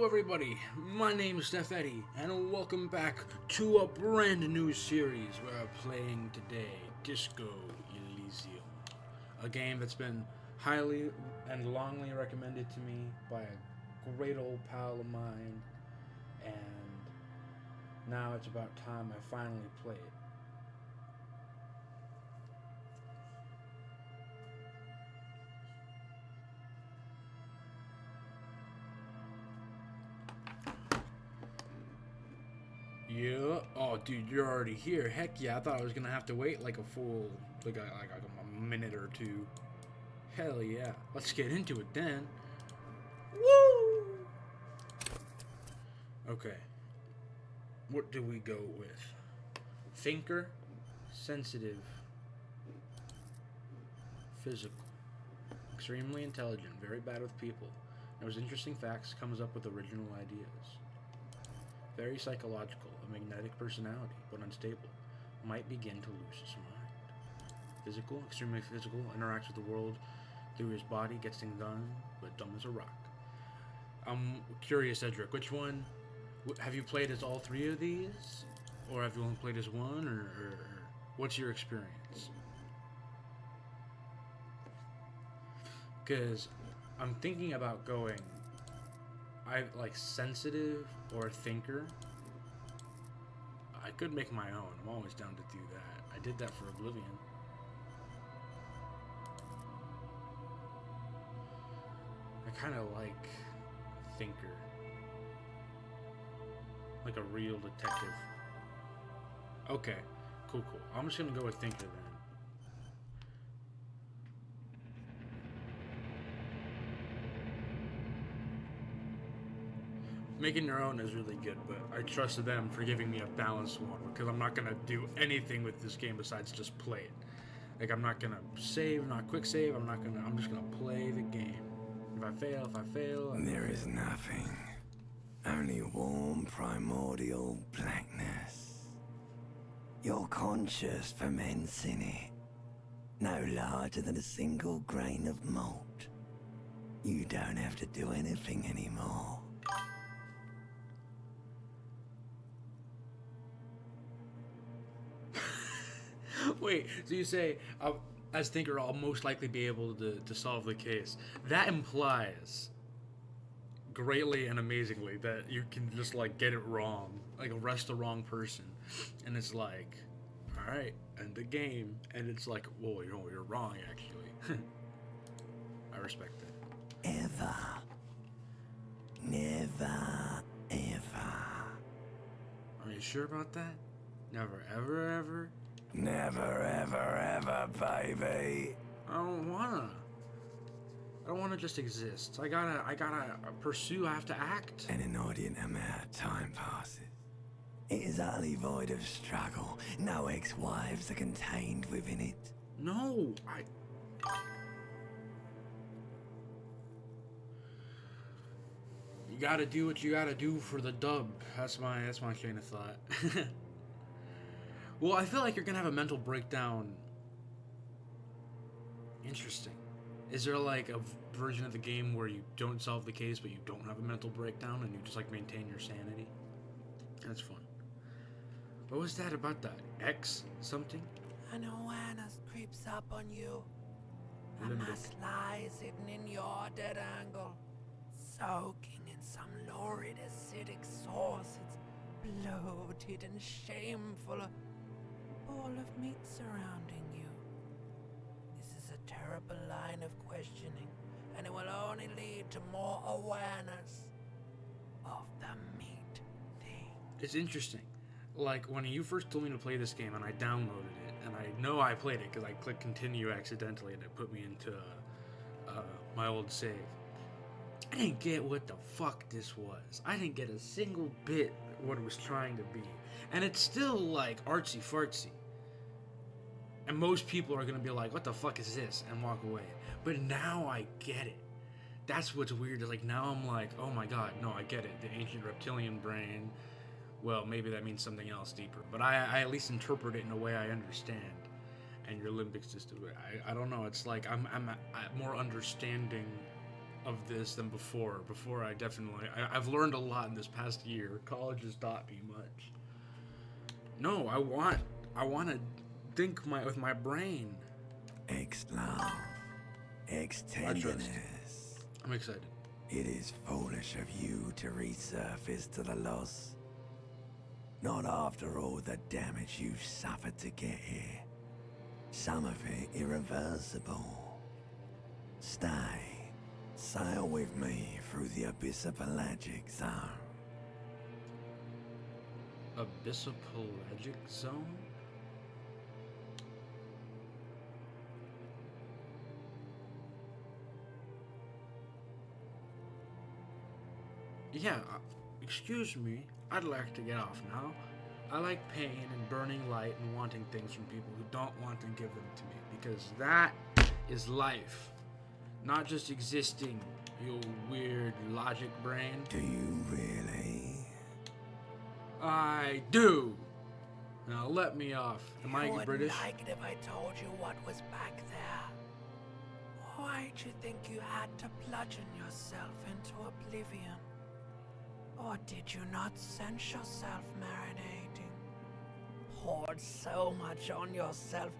everybody, my name is Steph Eddy, and welcome back to a brand new series we're playing today, Disco Elysium. A game that's been highly and longly recommended to me by a great old pal of mine, and now it's about time I finally play it. Yeah. Oh, dude, you're already here. Heck yeah! I thought I was gonna have to wait like a full, like a minute or two. Hell yeah! Let's get into it then. Woo! Okay. What do we go with? Thinker, sensitive, physical, extremely intelligent, very bad with people. Knows interesting facts, comes up with original ideas. Very psychological, a magnetic personality, but unstable. Might begin to lose his mind. Physical, extremely physical, interacts with the world through his body, gets things done, but dumb as a rock. I'm curious, Edric, which one, have you played as all three of these? Or have you only played as one, or what's your experience? Because I'm thinking about going like sensitive or thinker. I could make my own. I'm always down to do that. I did that for Oblivion. I kind of like thinker, like a real detective. Okay, cool. I'm just gonna go with thinker then. Making your own is really good, but I trust them for giving me a balanced one, because I'm not going to do anything with this game besides just play it. Like, I'm not going to save, not quick save, I'm just going to play the game. If I fail... There is nothing. Only warm, primordial blackness. Your conscious ferments in it. No larger than a single grain of malt. You don't have to do anything anymore. Wait, so you say, as thinker, I'll most likely be able to solve the case. That implies, greatly and amazingly, that you can just, like, get it wrong. Like, arrest the wrong person. And it's like, alright, end the game. And it's like, whoa, you're wrong, actually. I respect that. Ever. Never, ever. Are you sure about that? Never, ever? Never, ever, baby. I don't wanna just exist. I gotta pursue, I have to act. An inordinate amount of time passes. It is utterly void of struggle. No ex-wives are contained within it. No, You gotta do what you gotta do for the dub. That's my train of thought. Well, I feel like you're gonna have a mental breakdown. Interesting. Is there like a version of the game where you don't solve the case, but you don't have a mental breakdown and you just like maintain your sanity? That's fun. What was that about that? X something? An awareness creeps up on you. A Limbic. mass lies hidden in your dead angle, soaking in some lurid acidic source. It's bloated and shameful. A ball of meat surrounding you. This is a terrible line of questioning, and it will only lead to more awareness of the meat thing. It's interesting. Like, when you first told me to play this game and I downloaded it, and I know I played it because I clicked continue accidentally and it put me into my old save. I didn't get what the fuck this was. I didn't get a single bit what it was trying to be. And it's still like artsy fartsy. And most people are going to be like, what the fuck is this? And walk away. But now I get it. That's what's weird. Is like, now I'm like, oh my god, no, I get it. The ancient reptilian brain. Well, maybe that means something else deeper. But I at least interpret it in a way I understand. And your limbic system, I don't know. It's like I'm more understanding of this than before. Before, I've learned a lot in this past year. College has taught me much. No, I want to think with my brain. Ex-love, ex-tenderness. I'm excited. It is foolish of you to resurface to the loss. Not after all the damage you've suffered to get here. Some of it irreversible. Stay. Sail with me through the abyssopelagic zone. Abyssopelagic zone? Yeah, excuse me. I'd like to get off now. I like pain and burning light and wanting things from people who don't want to give them to me, because that is life. Not just existing, you weird logic brain. Do you really? I do. Now let me off. Am I You British? wouldn't like it if I told you what was back there. Why'd you think you had to bludgeon yourself into oblivion? Or did you not sense yourself marinating? Poured so much on yourself,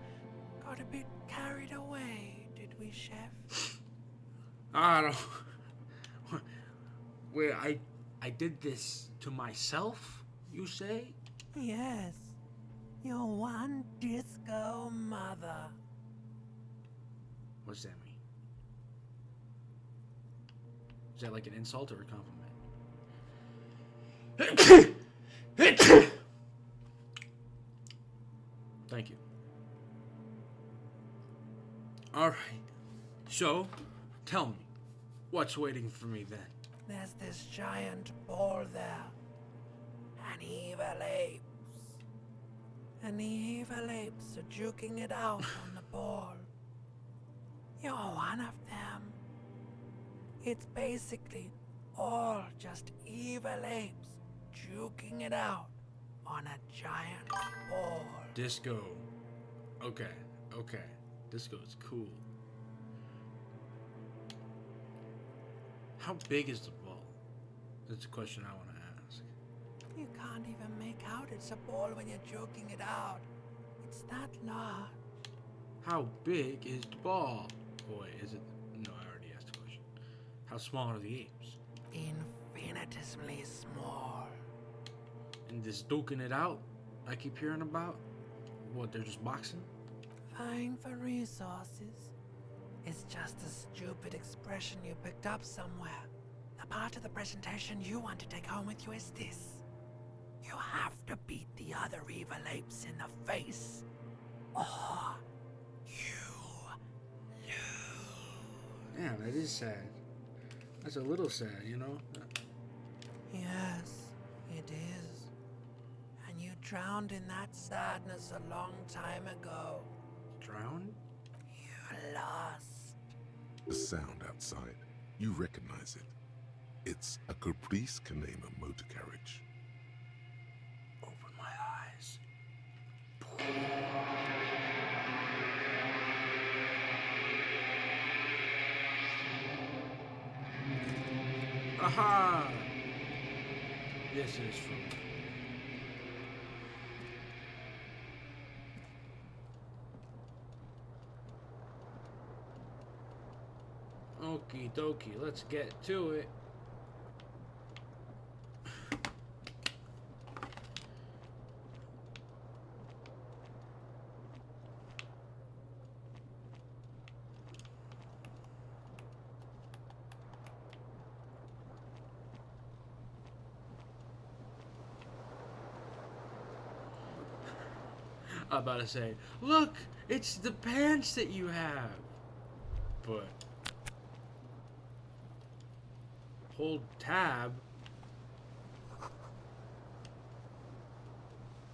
got a bit carried away, did we, Chef? I don't... Wait, I did this to myself, you say? Yes, your one disco mother. What's that mean? Is that like an insult or a compliment? Thank you. Alright, so, tell me, what's waiting for me then? There's this giant ball there. And evil apes. And the evil apes are juking it out on the ball. You're one of them. It's basically all just evil apes juking it out on a giant ball. Disco. Okay. Disco is cool. How big is the ball? That's a question I want to ask. You can't even make out it's a ball when you're joking it out. It's that large. How big is the ball? Boy, is it... No, I already asked the question. How small are the apes? Infinitesimally small. And this duking it out I keep hearing about? What, they're just boxing? Vying for resources. It's just a stupid expression you picked up somewhere. The part of the presentation you want to take home with you is this. You have to beat the other evil apes in the face. Or you lose. Yeah, that is sad. That's a little sad, you know? Yes, it is. And you drowned in that sadness a long time ago. Drowned? You lost. The sound outside, you recognize it. It's a Caprice Canema motor carriage. Open my eyes. Aha! This is from... Okie dokie, let's get to it. I'm about to say, look, it's the pants that you have. But hold tab.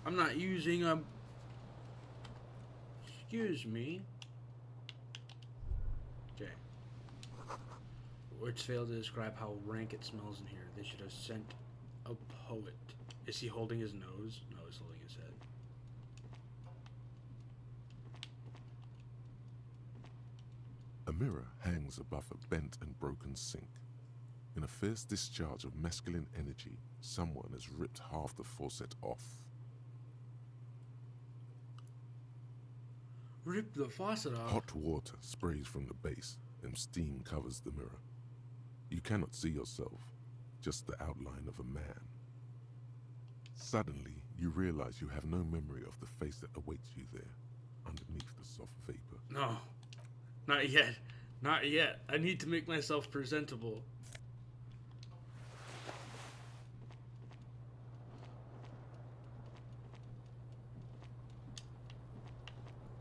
I'm not using a... Excuse me. Okay. Words fail to describe how rank it smells in here. They should have sent a poet. Is he holding his nose? No, he's holding his head. A mirror hangs above a bent and broken sink. In a fierce discharge of masculine energy, someone has ripped half the faucet off. Rip the faucet off? Hot water sprays from the base, and steam covers the mirror. You cannot see yourself, just the outline of a man. Suddenly, you realize you have no memory of the face that awaits you there, underneath the soft vapor. No, not yet. Not yet. I need to make myself presentable.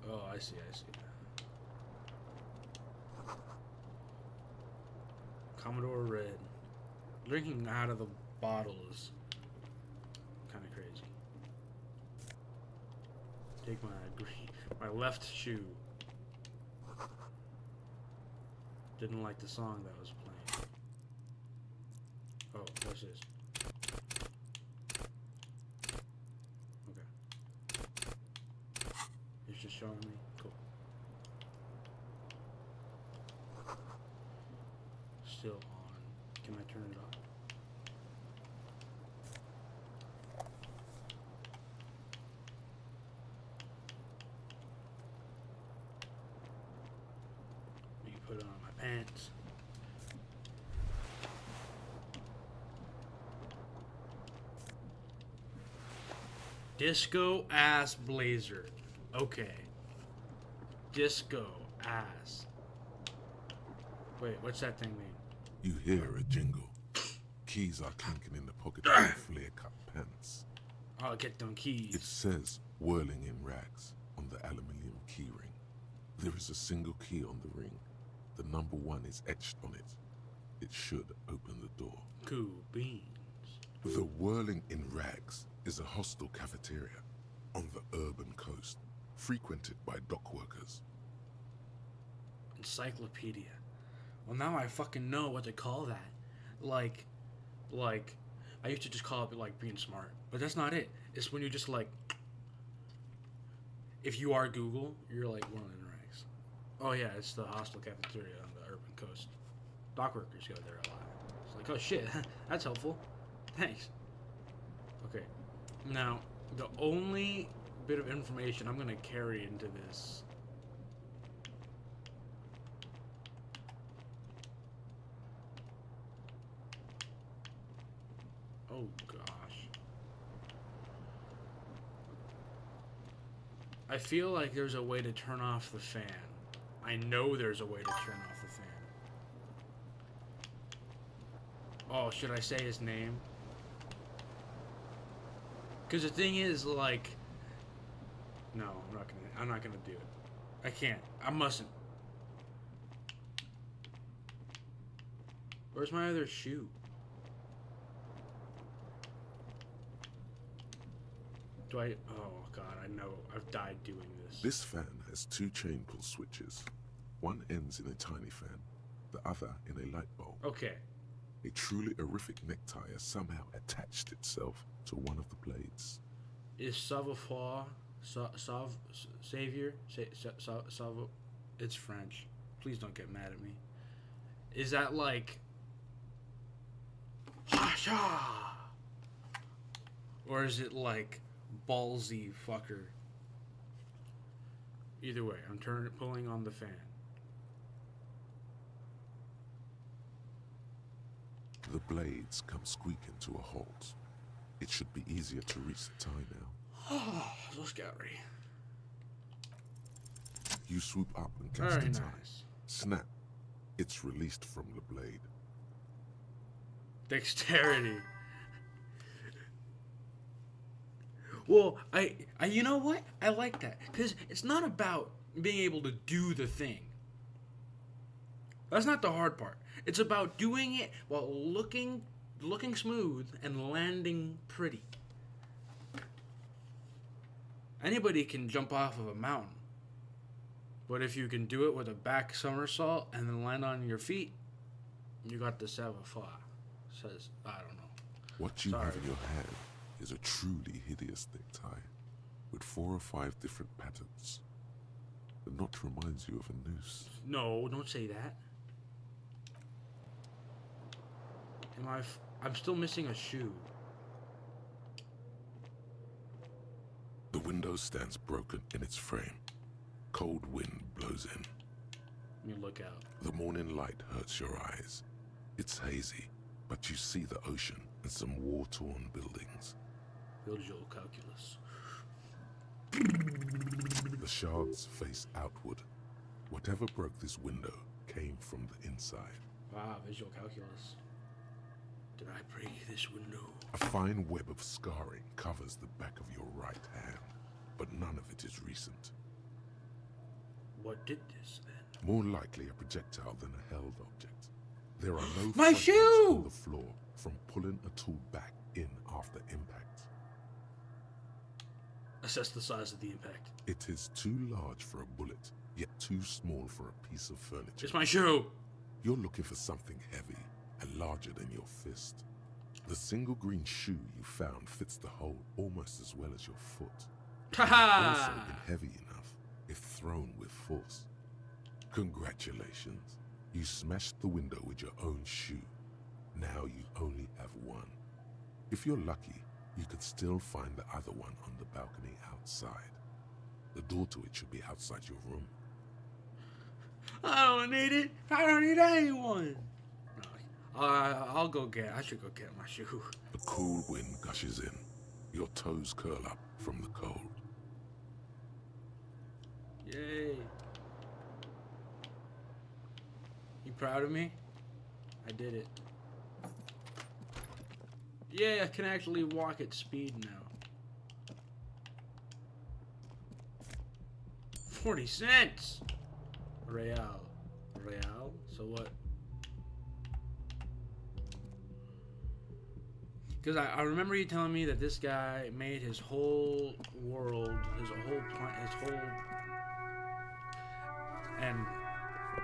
Oh, I see. Commodore Red. Drinking out of the bottle is kind of crazy. Take my left shoe. Didn't like the song that was playing. Oh, what's this? Okay. It's just showing me. Cool. Still on. Can I turn it off? You put it on my pants. Disco ass blazer. Okay. Disco ass. Wait, what's that thing mean? You hear a jingle. Keys are clinking in the pocket of your flare-cut pants. I'll get them keys. It says, whirling in rags, on the aluminium key ring. There is a single key on the ring. The number 1 is etched on it. It should open the door. Cool beans. The whirling in rags is a hostel cafeteria on the urban coast, frequented by dock workers. Encyclopedia. Well, now I fucking know what to call that. Like, I used to just call it like being smart, but that's not it. It's when you just like, if you are Google, you're like whirling in rags. Oh yeah, it's the hostel cafeteria on the urban coast. Dock workers go there a lot. It's like, oh shit, that's helpful. Thanks. Okay. Now, the only bit of information I'm gonna carry into this. Oh gosh. I feel like there's a way to turn off the fan. I know there's a way to turn off the fan. Oh, should I say his name? Because the thing is, like, no, I'm not gonna do it. I can't. I mustn't. Where's my other shoe? Do I? Oh god, I know. I've died doing this. This fan has 2 chain pull switches. One ends in a tiny fan, the other in a light bulb. Okay. A truly horrific necktie has somehow attached itself to one of the blades. Is savoir savior? It's French. Please don't get mad at me. Is that like ha-sha? Or is it like ballsy fucker? Either way, I'm pulling on the fan. The blades come squeaking to a halt. It should be easier to reach the tie now. So scary. You swoop up and catch Very the tie. nice. Snap. It's released from the blade. Dexterity. Well, I you know what? I like that. Because it's not about being able to do the thing. That's not the hard part. It's about doing it while looking smooth and landing pretty. Anybody can jump off of a mountain. But if you can do it with a back somersault and then land on your feet, you got the savoir-faire. Says, I don't know. What you Sorry. have in your hand is a truly hideous necktie with 4 or 5 different patterns. The knot reminds you of a noose. No, don't say that. I'm still missing a shoe. The window stands broken in its frame. Cold wind blows in. Let me look out. The morning light hurts your eyes. It's hazy, but you see the ocean and some war-torn buildings. Visual calculus. The shards face outward. Whatever broke this window came from the inside. Wow, visual calculus. Did I break this window? A fine web of scarring covers the back of your right hand, but none of it is recent. What did this then? More likely a projectile than a held object. There are no My fragments shoe! on the floor from pulling a tool back in after impact. Assess the size of the impact. It is too large for a bullet, yet too small for a piece of furniture. It's my shoe! You're looking for something heavy and larger than your fist. The single green shoe you found fits the hole almost as well as your foot. Ha It would also ha! been heavy enough if thrown with force. Congratulations. You smashed the window with your own shoe. Now you only have one. If you're lucky, you could still find the other one on the balcony outside. The door to it should be outside your room. I don't need it. I don't need anyone. No, I should go get my shoe. The cool wind gushes in. Your toes curl up from the cold. Yay. You proud of me? I did it. Yeah, I can actually walk at speed now. 40 cents! Real. So what? Because I remember you telling me that this guy made his whole world, and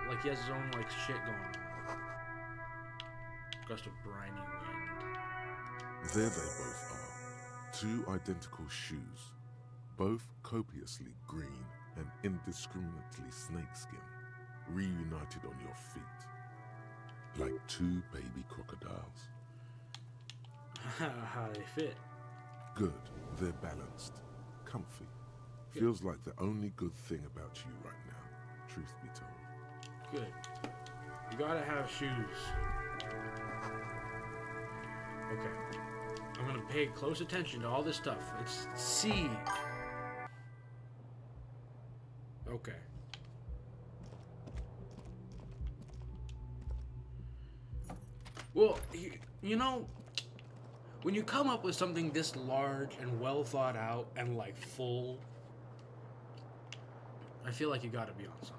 like he has his own like shit going on. Gust of briny wind. There they both are. Two identical shoes, both copiously green and indiscriminately snakeskin, reunited on your feet, like two baby crocodiles. How they fit. Good, they're balanced, comfy. Feels like the only good thing about you right now, truth be told. Good. You gotta have shoes. Okay. I'm gonna pay close attention to all this stuff. It's C. Okay. Well, you know, when you come up with something this large and well thought out and like full, I feel like you gotta be on something.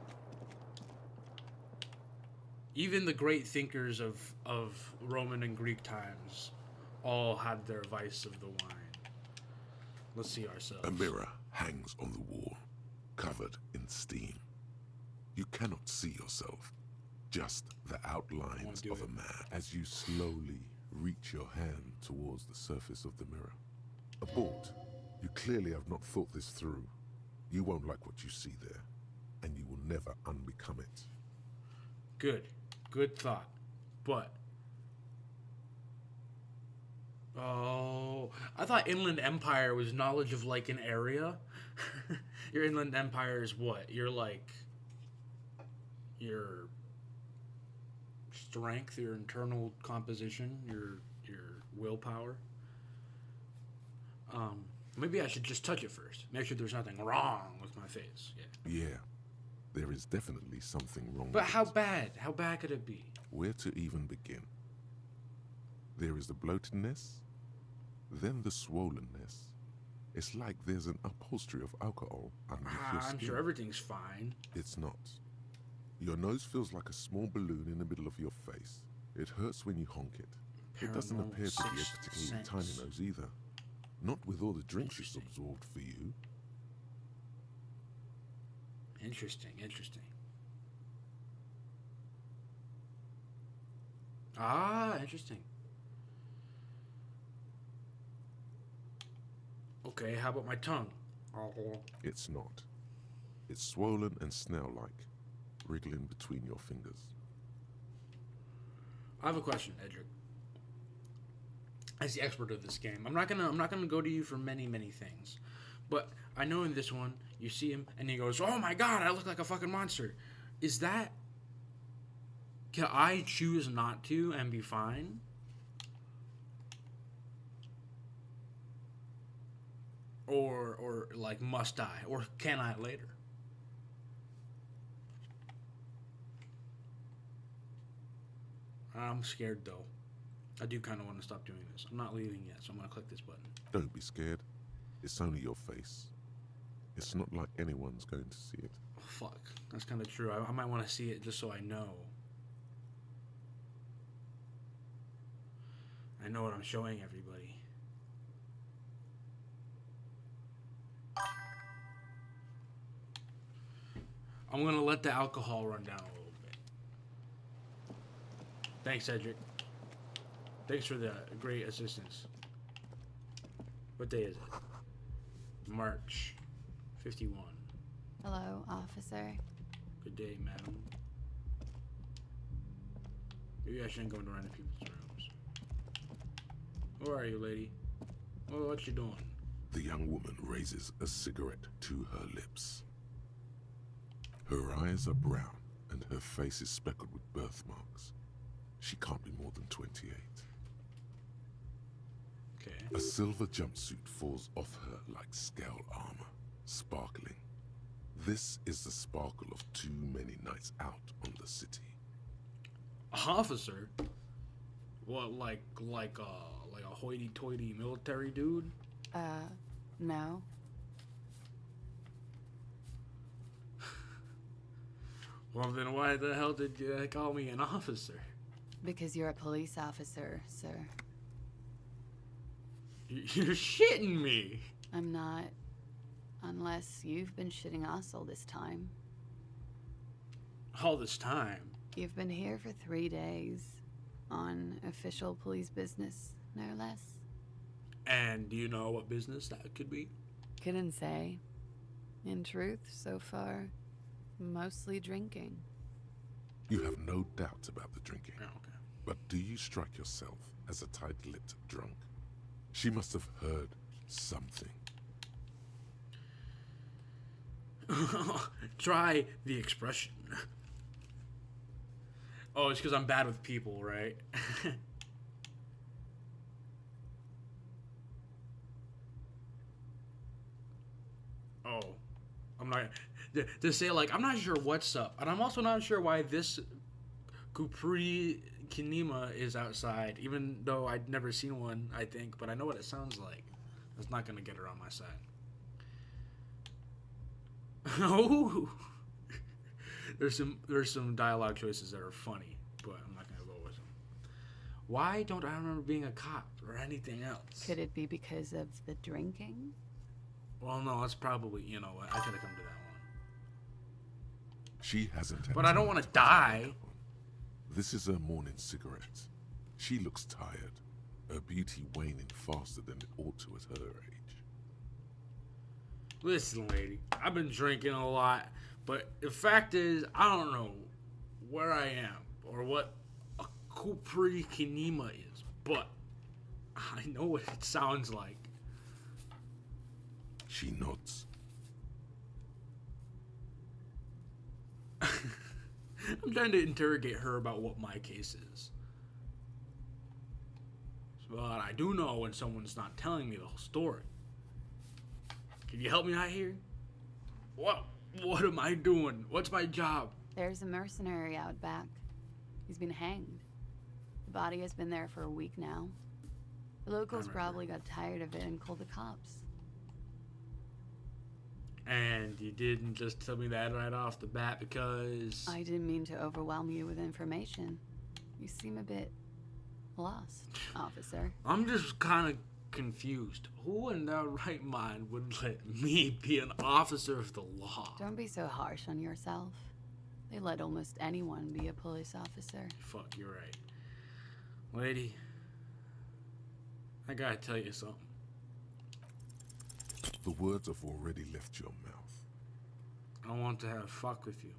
Even the great thinkers of Roman and Greek times all had their vice of the wine. Let's see ourselves. A mirror hangs on the wall, covered in steam. You cannot see yourself, just the outlines of a man as you slowly reach your hand towards the surface of the mirror. Abort. You clearly have not thought this through. You won't like what you see there, and you will never unbecome it. Good. Good thought. But... oh, I thought Inland Empire was knowledge of, like, an area. Your Inland Empire is what? You're, like... your strength, your internal composition, your willpower. Maybe I should just touch it first. Make sure there's nothing wrong with my face. Yeah. Yeah, there is definitely something wrong But with how it. bad? How bad could it be? Where to even begin? There is the bloatedness, then the swollenness. It's like there's an upholstery of alcohol underneath your skin. I'm sure everything's fine. It's not. Your nose feels like a small balloon in the middle of your face. It hurts when you honk it. It doesn't Paranormal appear to be a sixth particularly sense. tiny nose either. Not with all the drinks it's Interesting. absorbed for you. Interesting. Ah, interesting. Okay, how about my tongue? It's not. It's swollen and snail-like, wriggling between your fingers. I have a question, Edric. As the expert of this game, I'm not gonna go to you for many things, but I know in this one you see him and he goes, "Oh my God, I look like a fucking monster." Is that? Can I choose not to and be fine? Or like must I? Or can I later? I'm scared though. I do kind of want to stop doing this. I'm not leaving yet, so I'm going to click this button. Don't be scared. It's only your face. It's not like anyone's going to see it. Oh, fuck. That's kind of true. I might want to see it just so I know. I know what I'm showing everybody. I'm going to let the alcohol run down a little bit. Thanks, Cedric. Thanks for the great assistance. What day is it? March 51. Hello, officer. Good day, madam. Maybe I shouldn't go into random people's rooms. Who are you, lady? Oh, what you doing? The young woman raises a cigarette to her lips. Her eyes are brown and her face is speckled with birthmarks. She can't be more than 28. Okay. A silver jumpsuit falls off her like scale armor, sparkling. This is the sparkle of too many nights out on the city. Officer? What, like a hoity-toity military dude? No. Well, then why the hell did you call me an officer? Because you're a police officer, sir. You're shitting me. I'm not. Unless you've been shitting us all this time. All this time? You've been here for 3 days. On official police business, no less. And do you know what business that could be? Couldn't say. In truth, so far, mostly drinking. You have no doubt about the drinking. Oh, okay. But do you strike yourself as a tight-lipped drunk? She must have heard something. Try the expression. Oh, it's because I'm bad with people, right? Oh, I'm not to say like I'm not sure what's up, and I'm also not sure why this Kupri Kinema is outside, even though I'd never seen one. I think, but I know what it sounds like. That's not gonna get her on my side. Oh, there's some dialogue choices that are funny, but I'm not gonna go with them. Why don't I remember being a cop or anything else? Could it be because of the drinking? Well, no, it's probably, you know what, I could have come to that one. She hasn't had But I don't time want to to put die. makeup on. This is her morning cigarette. She looks tired, her beauty waning faster than it ought to at her age. Listen, lady, I've been drinking a lot, but the fact is, I don't know where I am or what a Kupri Kinema is, but I know what it sounds like. She nods. I'm trying to interrogate her about what my case is. But I do know when someone's not telling me the whole story. Can you help me out here? What am I doing? What's my job? There's a mercenary out back. He's been hanged. The body has been there for a week now. The locals probably got tired of it and called the cops. And you didn't just tell me that right off the bat because... I didn't mean to overwhelm you with information. You seem a bit lost, officer. I'm just kind of confused. Who in their right mind would let me be an officer of the law? Don't be so harsh on yourself. They let almost anyone be a police officer. Fuck, you're right. Lady, I gotta tell you something. The words have already left your mouth. I want to have fuck with you.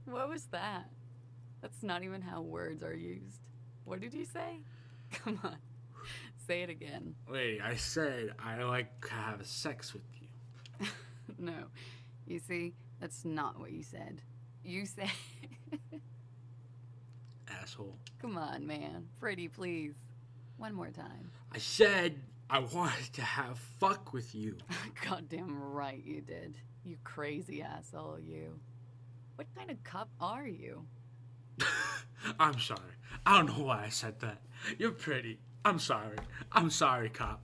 What was that? That's not even how words are used. What did you say? Come on. Say it again. Wait, I said I like to have sex with you. No. You see, that's not what you said. You said... Asshole. Come on, man. Pretty, please. One more time. I said I wanted to have fuck with you. Goddamn right you did. You crazy asshole, you. What kind of cop are you? I'm sorry. I don't know why I said that. You're pretty. I'm sorry. I'm sorry, cop.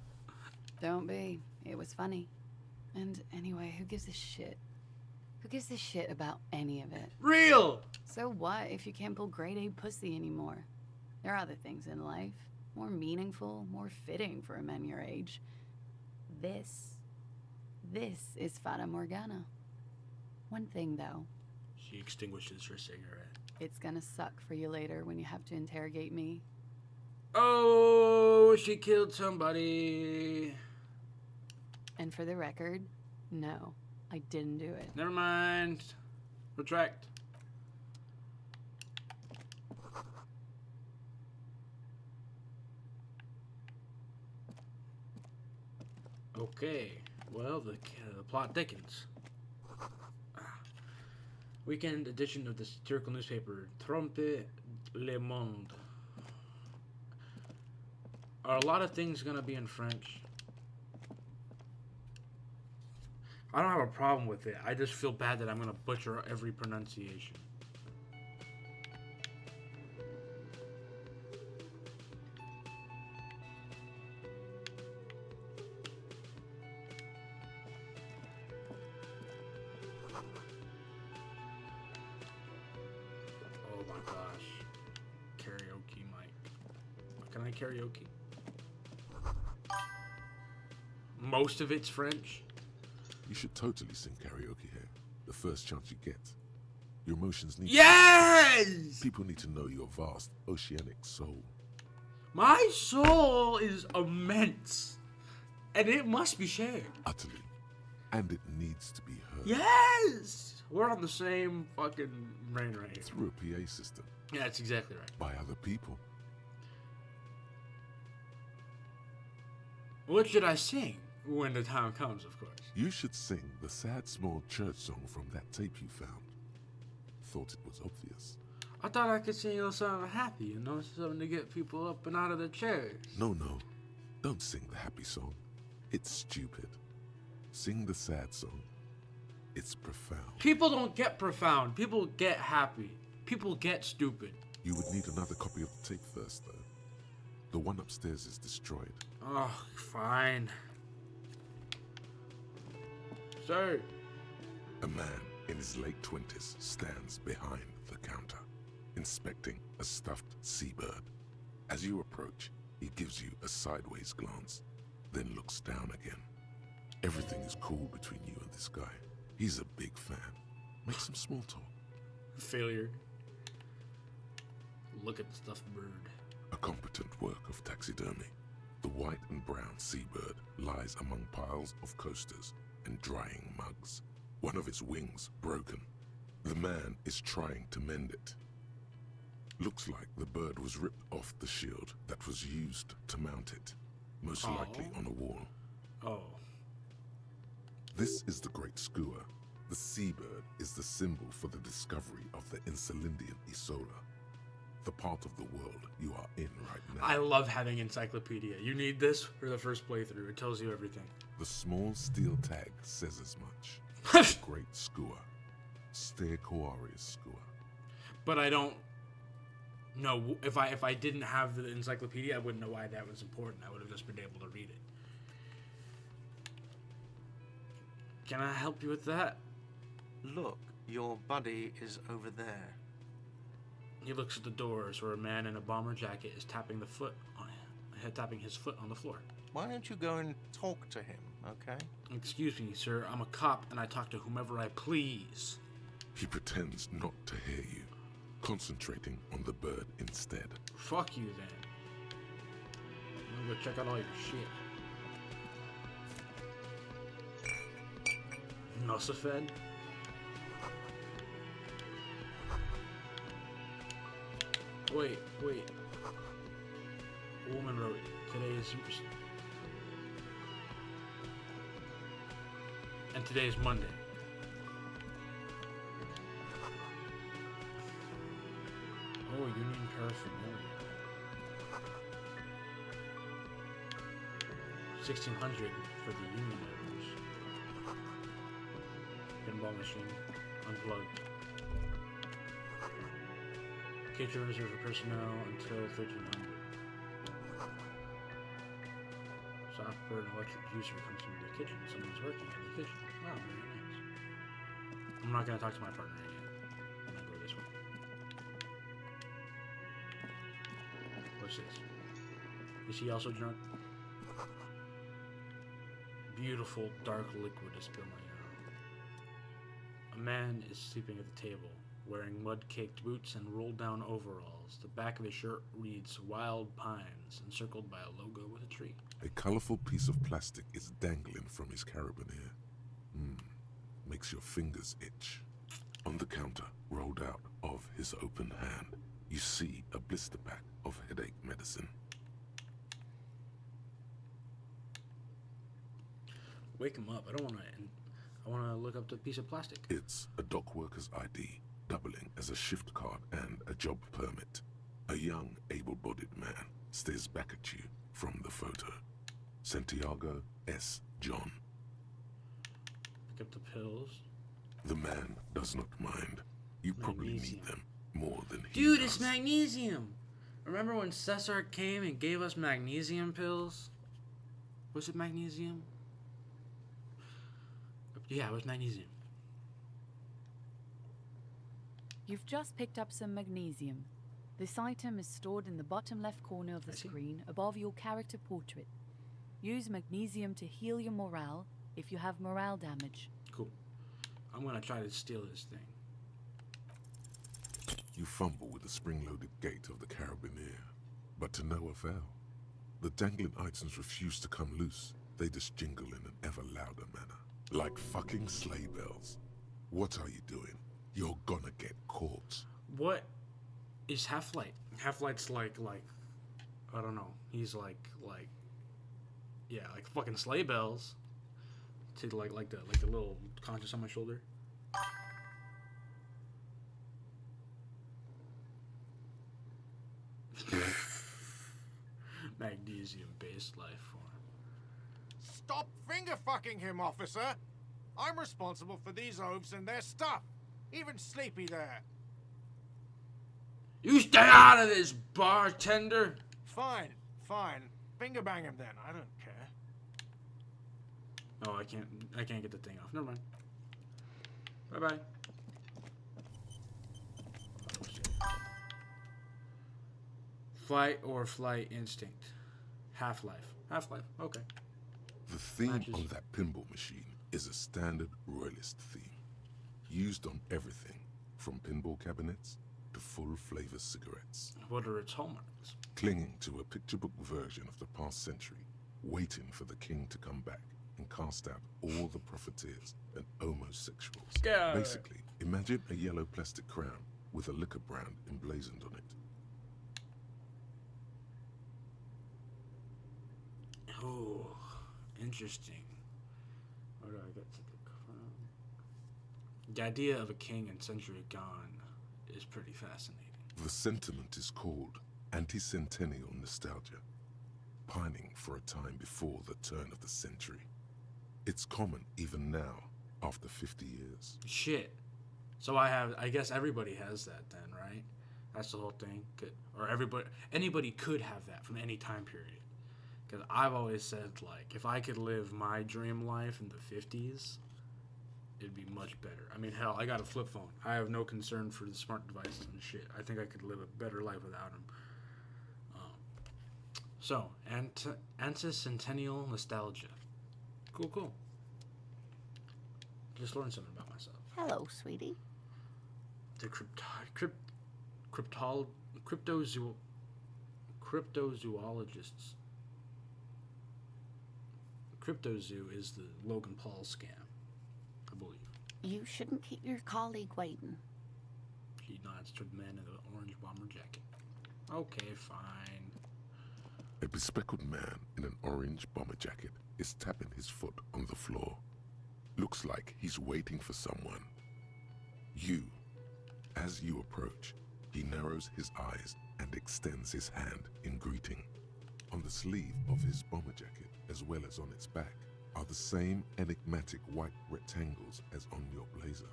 Don't be. It was funny. And anyway, who gives a shit? Who gives a shit about any of it? Real! So what if you can't pull grade A pussy anymore? There are other things in life. More meaningful, more fitting for a man your age. This is Fata Morgana. One thing, though. She extinguishes her cigarette. It's gonna suck for you later when you have to interrogate me. Oh, she killed somebody. And for the record, no, I didn't do it. Never mind. Retract. Okay. Well, the plot thickens. Weekend edition of the satirical newspaper Trompe Le Monde. Are a lot of things gonna be in French? I don't have a problem with it. I just feel bad that I'm gonna butcher every pronunciation. Oh my gosh. Karaoke mic. Can I karaoke? Most of it's French. You should totally sing karaoke here. The first chance you get. Your emotions need Yes! People need to know your vast oceanic soul. My soul is immense. And it must be shared. Utterly. And it needs to be heard. Yes! We're on the same fucking brain right here. Through a PA system. Yeah, that's exactly right. By other people. What should I sing? When the time comes, of course. You should sing the sad small church song from that tape you found. Thought it was obvious. I thought I could sing something happy, you know, something to get people up and out of their chairs. No. Don't sing the happy song. It's stupid. Sing the sad song. It's profound. People don't get profound. People get happy. People get stupid. You would need another copy of the tape first, though. The one upstairs is destroyed. Oh, fine. Sir. A man in his late 20s stands behind the counter, inspecting a stuffed seabird. As you approach, he gives you a sideways glance, then looks down again. Everything is cool between you and this guy. He's a big fan. Make some small talk. Failure. Look at the stuffed bird. A competent work of taxidermy. The white and brown seabird lies among piles of coasters and drying mugs. One of its wings broken. The man is trying to mend it. Looks like the bird was ripped off the shield that was used to mount it, most likely on a wall. Oh. This is the Great Skua. The seabird is the symbol for the discovery of the Insulindian Isola, the part of the world you are in right now. I love having encyclopedia. You need this for the first playthrough. It tells you everything. The small steel tag says as much. Great Skua. Stegoarius Skua. But I don't know. If I didn't have the encyclopedia, I wouldn't know why that was important. I would have just been able to read it. Can I help you with that? Look, your buddy is over there. He looks at the doors where a man in a bomber jacket is tapping his foot on the floor. Why don't you go and talk to him, okay? Excuse me, sir. I'm a cop and I talk to whomever I please. He pretends not to hear you, concentrating on the bird instead. Fuck you then. I'm gonna go check out all your shit. Nosafed? Wait. A woman wrote, today's Monday. Oh, Union Paraphernalia. 1600 for the Union members. Pinball machine, unplugged. Kitchen reserved for personnel until 1300. Software and electric juicer comes from the kitchen. Someone's working in the kitchen. Wow, very nice. I'm not gonna talk to my partner again. I'm gonna go this way. What's this? Is he also drunk? Beautiful dark liquid is spilling out. A man is sleeping at the table, wearing mud-caked boots and rolled-down overalls. The back of his shirt reads Wild Pines, encircled by a logo with a tree. A colorful piece of plastic is dangling from his carabiner. Makes your fingers itch. On the counter, rolled out of his open hand, you see a blister pack of headache medicine. Wake him up. I want to look up the piece of plastic. It's a dock worker's ID, doubling as a shift card and a job permit. A young, able-bodied man stares back at you from the photo. Santiago S. John. Pick up the pills. The man does not mind. You probably Magnesium. need them more than he Dude, does. it's magnesium! Remember when Cesar came and gave us magnesium pills? Was it magnesium? Yeah, it was magnesium. You've just picked up some magnesium. This item is stored in the bottom left corner of the screen above your character portrait. Use magnesium to heal your morale if you have morale damage. Cool. I'm gonna try to steal this thing. You fumble with the spring-loaded gate of the carabiner, but to no avail. The dangling items refuse to come loose. They just jingle in an ever louder manner, like fucking sleigh bells. What are you doing? You're gonna get caught. What is Half-Light? Half-Light's like, I don't know. He's like fucking sleigh bells. To like the little conscious on my shoulder. Magnesium-based life form. Stop finger-fucking him, officer! I'm responsible for these oafs and their stuff. Even Sleepy there. You stay out of this, bartender! Fine. Finger bang him then. I don't care. Oh, I can't get the thing off. Never mind. Bye-bye. Oh, shit. Fight or flight instinct. Half-Life. Okay. The theme Matches. on that pinball machine is a standard royalist theme, used on everything from pinball cabinets to full-flavor cigarettes. What are its hallmarks? Clinging to a picture book version of the past century, waiting for the king to come back and cast out all the profiteers and homosexuals. Yeah. Basically, imagine a yellow plastic crown with a liquor brand emblazoned on it. Oh, interesting. Where do I get to the crown? The idea of a king in century gone is pretty fascinating. The sentiment is called anti-centennial nostalgia, pining for a time before the turn of the century. It's common even now, after 50 years. Shit. So I guess everybody has that then, right? That's the whole thing. Or anybody could have that from any time period. Because I've always said, like, if I could live my dream life in the 50s, it'd be much better. I mean, hell, I got a flip phone. I have no concern for the smart devices and shit. I think I could live a better life without them. So, anti-centennial nostalgia. Cool. Just learned something about myself. Hello, sweetie. The cryptozoologists. Cryptozoo is the Logan Paul scam, I believe. You shouldn't keep your colleague waiting. He nods to the man in the orange bomber jacket. Okay, fine. A bespectacled man in an orange bomber jacket is tapping his foot on the floor. Looks like he's waiting for someone. As you approach, he narrows his eyes and extends his hand in greeting. On the sleeve of his bomber jacket, as well as on its back, are the same enigmatic white rectangles as on your blazer.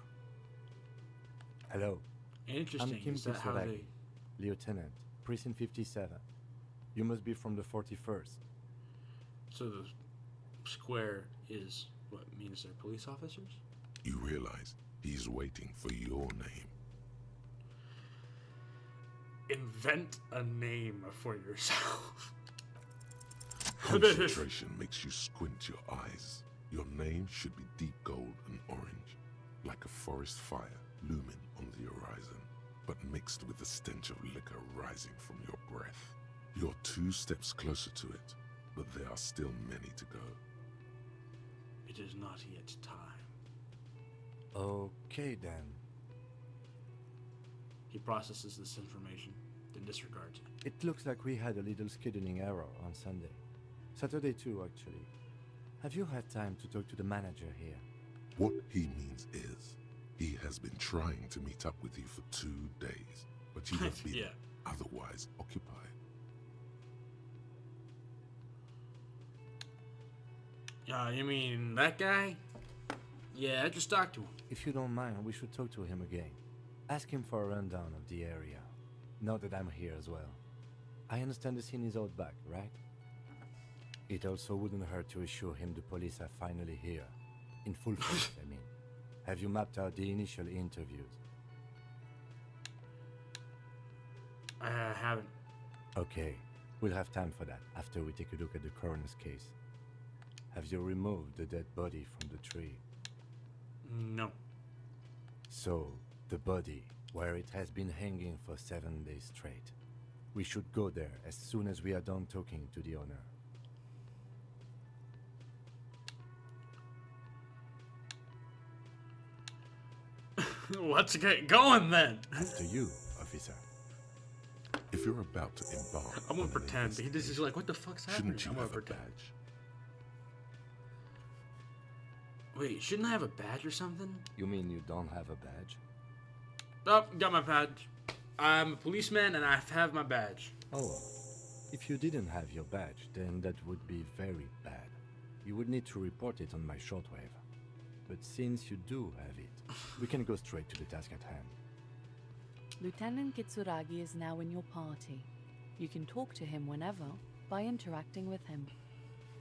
Hello. Interesting. I'm Kim Is that how Kitsuragi, they... Lieutenant, Precinct 57. You must be from the 41st. So the square is what means they're police officers? You realize he's waiting for your name. Invent a name for yourself. Concentration makes you squint your eyes. Your name should be deep gold and orange, like a forest fire looming on the horizon, but mixed with the stench of liquor rising from your breath. You're 2 steps closer to it, but there are still many to go. It is not yet time. Okay then. He processes this information, then disregards it. It looks like we had a little scheduling error on Sunday. Saturday too, actually. Have you had time to talk to the manager here? What he means is, he has been trying to meet up with you for 2 days, but you have been otherwise occupied. You mean that guy? Yeah, I just talked to him. If you don't mind, we should talk to him again. Ask him for a rundown of the area. Now that I'm here as well. I understand the scene is out back, right? It also wouldn't hurt to assure him the police are finally here. In full force, I mean. Have you mapped out the initial interviews? I haven't. Okay, we'll have time for that after we take a look at the coroner's case. Have you removed the dead body from the tree? No. So, the body, where it has been hanging for 7 days straight. We should go there as soon as we are done talking to the owner. Let's get going then. After you, officer. If you're about to embark I'm gonna on an pretend. He just is like, what the fuck's happening? shouldn't you I'm gonna have a pretend. badge? Wait, shouldn't I have a badge or something? You mean you don't have a badge? Oh, got my badge. I'm a policeman and I have my badge. Oh, if you didn't have your badge, then that would be very bad. You would need to report it on my shortwave. But since you do have it, we can go straight to the task at hand. Lieutenant Kitsuragi is now in your party. You can talk to him whenever by interacting with him.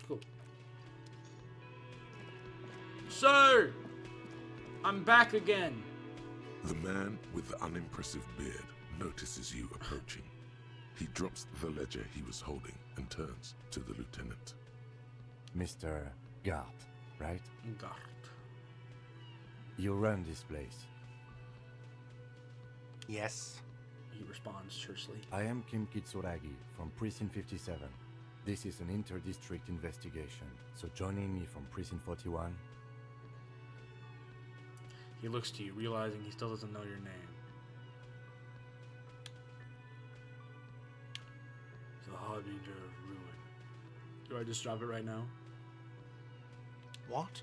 Cool. Sir! I'm back again. The man with the unimpressive beard notices you approaching. He drops the ledger he was holding and turns to the lieutenant. Mr. Gart, right? Gart. You run this place. Yes. He responds tersely. I am Kim Kitsuragi from Precinct 57. This is an inter-district investigation, so joining me from Precinct 41. He looks to you, realizing he still doesn't know your name. The Harbinger of Ruin. Do I just drop it right now? What?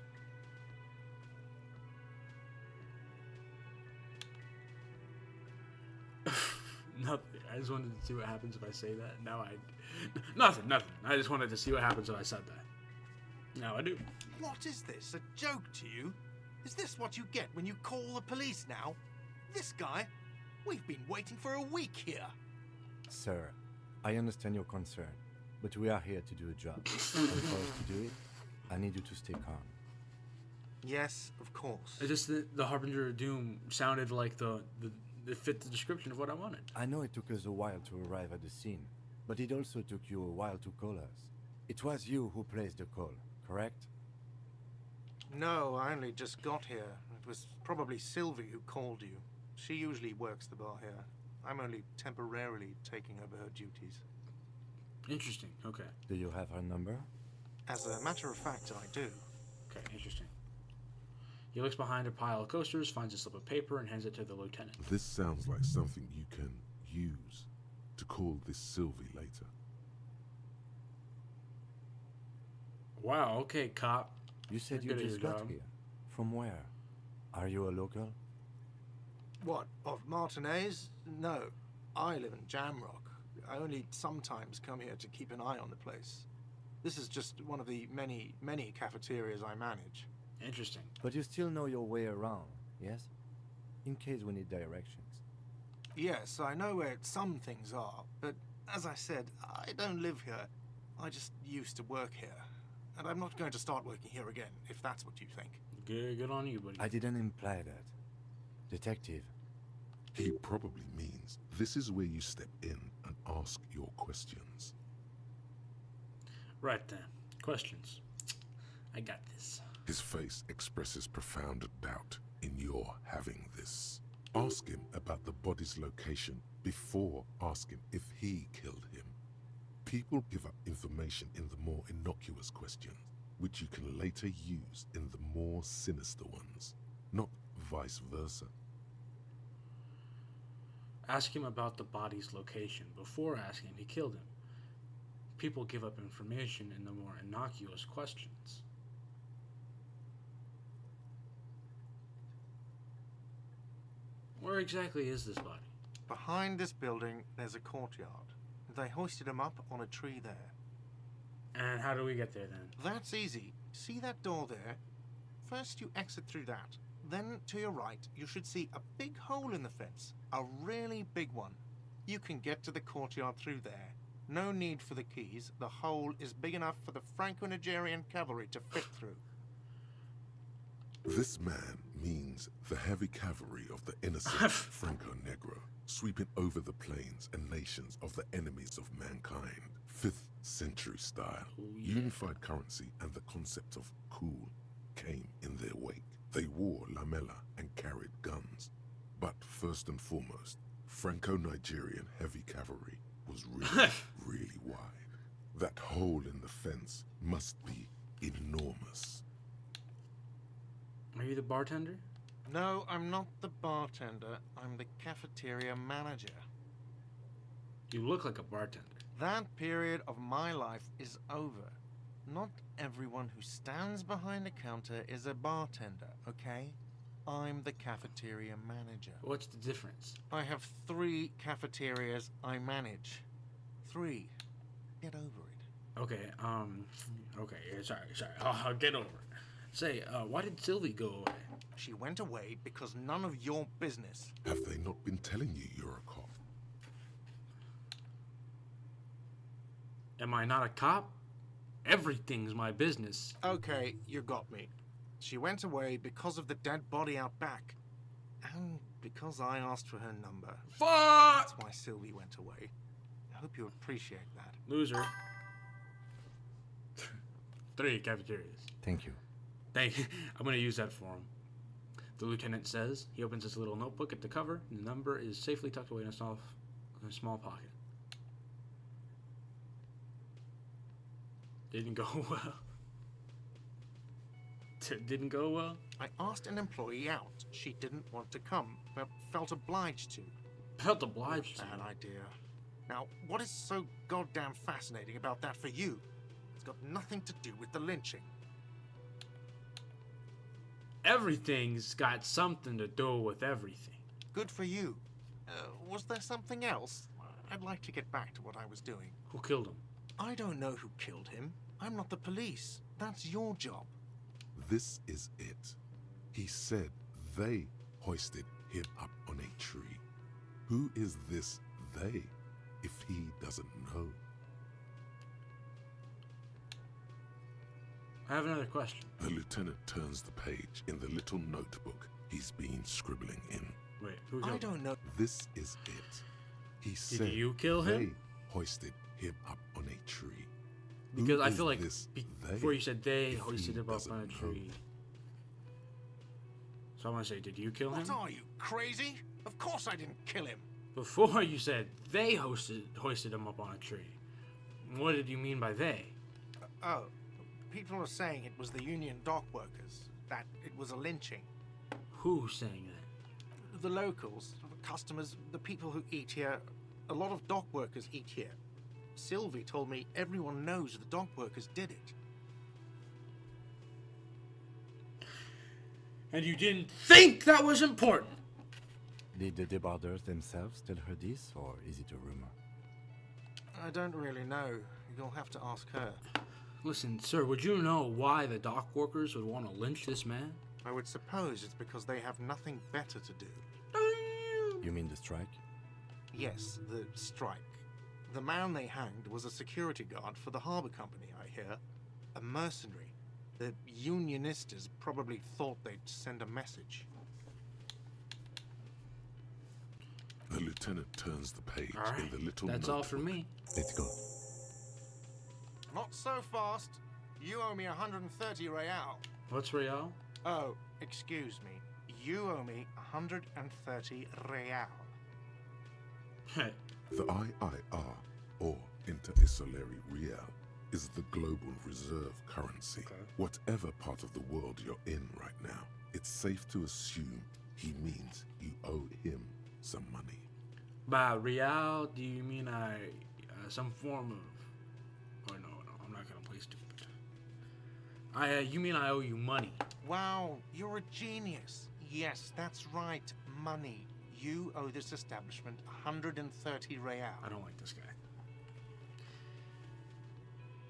Nothing. I just wanted to see what happens if I say that. Now I... Nothing. I just wanted to see what happens if I said that. Now I do. What is this? A joke to you? Is this what you get when you call the police now? This guy? We've been waiting for a week here. Sir, I understand your concern, but we are here to do a job. And for us to do it, I need you to stay calm. Yes, of course. It's just the Harbinger of Doom sounded like it fit the description of what I wanted. I know it took us a while to arrive at the scene, but it also took you a while to call us. It was you who placed the call, correct? No, I only just got here. It was probably Sylvie who called you. She usually works the bar here. I'm only temporarily taking over her duties. Interesting. Okay. Do you have her number? As a matter of fact, I do. Okay, interesting. He looks behind a pile of coasters, finds a slip of paper, and hands it to the lieutenant. This sounds like something you can use to call this Sylvie later. Wow, okay, cop. You said You're you good at just your got job. here. From where? Are you a local? What, of Martinez? No. I live in Jamrock. I only sometimes come here to keep an eye on the place. This is just one of the many, many cafeterias I manage. Interesting. But you still know your way around, yes? In case we need directions. Yes, I know where some things are, but as I said, I don't live here. I just used to work here. And I'm not going to start working here again, if that's what you think. Good on you, buddy. I didn't imply that. Detective, He probably means this is where you step in and ask your questions. Right then. Questions. I got this. His face expresses profound doubt in your having this. Ask him about the body's location before asking if he killed him. People give up information in the more innocuous questions, which you can later use in the more sinister ones, not vice versa. Ask him about the body's location before asking if he killed him. People give up information in the more innocuous questions. Where exactly is this body? Behind this building, there's a courtyard. They hoisted him up on a tree there. And how do we get there then? That's easy. See that door there? First you exit through that. Then to your right, you should see a big hole in the fence. A really big one. You can get to the courtyard through there. No need for the keys. The hole is big enough for the Franco-Nigerian cavalry to fit through. This man means the heavy cavalry of the innocent Franco Negro, sweeping over the plains and nations of the enemies of mankind. 5th century style, unified currency and the concept of cool came in their wake. They wore lamella and carried guns. But first and foremost, Franco-Nigerian heavy cavalry was really, really wide. That hole in the fence must be enormous. Are you the bartender? No, I'm not the bartender. I'm the cafeteria manager. You look like a bartender. That period of my life is over. Not everyone who stands behind a counter is a bartender, okay? I'm the cafeteria manager. What's the difference? I have 3 cafeterias I manage. 3. Get over it. Okay, yeah, sorry. I'll get over it. Say, why did Sylvie go away? She went away because none of your business. Have they not been telling you you're a cop? Am I not a cop? Everything's my business. Okay, you got me. She went away because of the dead body out back. And because I asked for her number. Fuck! That's why Sylvie went away. I hope you appreciate that. Loser. 3 cafeterias. thank you. Thank you. I'm gonna use that for him. The lieutenant says he opens his little notebook at the cover. And the number is safely tucked away in a small pocket. Didn't go well. Didn't go well? I asked an employee out. She didn't want to come, but felt obliged to. Felt obliged to. Bad idea. Now, what is so goddamn fascinating about that for you? It's got nothing to do with the lynching. Everything's got something to do with everything. Good for you. Was there something else? I'd like to get back to what I was doing. Who killed him? I don't know who killed him. I'm not the police. That's your job. This is it. He said they hoisted him up on a tree. Who is this they, if he doesn't know? I have another question. The lieutenant turns the page in the little notebook he's been scribbling in. Wait, who killed I him? don't know. This is it. He said you kill him? they hoisted him up on a tree. Because Who I is feel like this before they, you said they if hoisted he him up doesn't on a know? tree. So I'm gonna say, did you kill him? What are you, crazy? Of course I didn't kill him. Before you said they hoisted him up on a tree. What did you mean by they? Oh, people are saying it was the union dock workers. that it was a lynching. Who's saying that? The locals, the customers, the people who eat here, a lot of dock workers eat here. Sylvie told me everyone knows the dock workers did it. And you didn't think that was important? Did the debarders themselves tell her this, or is it a rumor? I don't really know. You'll have to ask her. Listen, sir, would you know why the dock workers would want to lynch this man? I would suppose it's because they have nothing better to do. You mean the strike? Yes, the strike. The man they hanged was a security guard for the harbour company, I hear. A mercenary. The unionistas probably thought they'd send a message. The lieutenant turns the page All right, in the little that's all for notebook. me. Let's go. Not so fast. You owe me 130 real. What's Real? Oh, excuse me. You owe me 130 real. Hey, The IIR, or Inter-Isolary Real, is the global reserve currency. Okay. Whatever part of the world you're in right now, it's safe to assume he means you owe him some money. by Real, do you mean some form of... Oh, no, I'm not going to play stupid. You mean I owe you money? Wow, you're a genius. Yes, that's right. Money. You owe this establishment 130 real. I don't like this guy.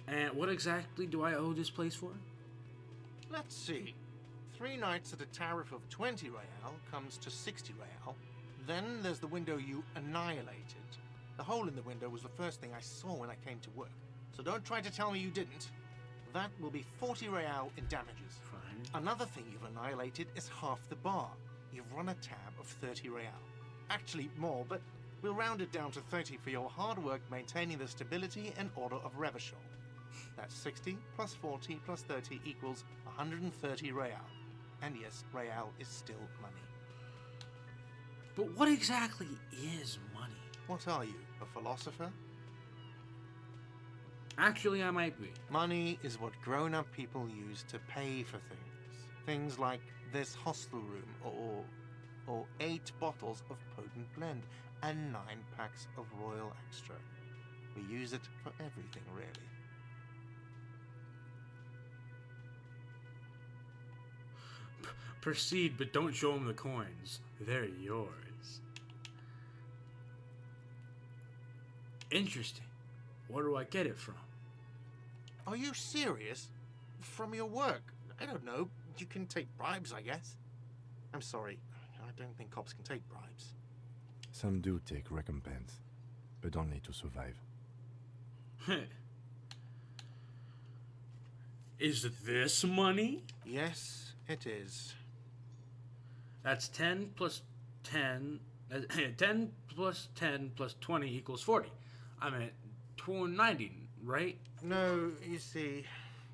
And what exactly do I owe this place for? Let's see. 3 nights at a tariff of 20 real comes to 60 real. Then there's the window you annihilated. The hole in the window was the first thing I saw when I came to work. So don't try to tell me you didn't. That will be 40 real in damages. Fine. Another thing you've annihilated is half the bar. You've run a tab of 30 real. Actually more, but we'll round it down to 30 for your hard work maintaining the stability and order of Revachol. That's 60 plus 40 plus 30 equals 130 real. And yes, real is still money. But what exactly is money? What are you, a philosopher? Actually, I might be. Money is what grown-up people use to pay for things. Things like this hostel room, or 8 bottles of potent blend, and 9 packs of Royal Extra. We use it for everything, really. Proceed, but don't show him the coins. They're yours. Interesting. Where do I get it from? Are you serious? From your work? I don't know. You can take bribes, I guess. I'm sorry. I don't think cops can take bribes. Some do take recompense, but only to survive. Is this money? Yes, it is. That's 10 plus 10. 10 plus 10 plus 20 equals 40. I'm at 290, right? No, you see,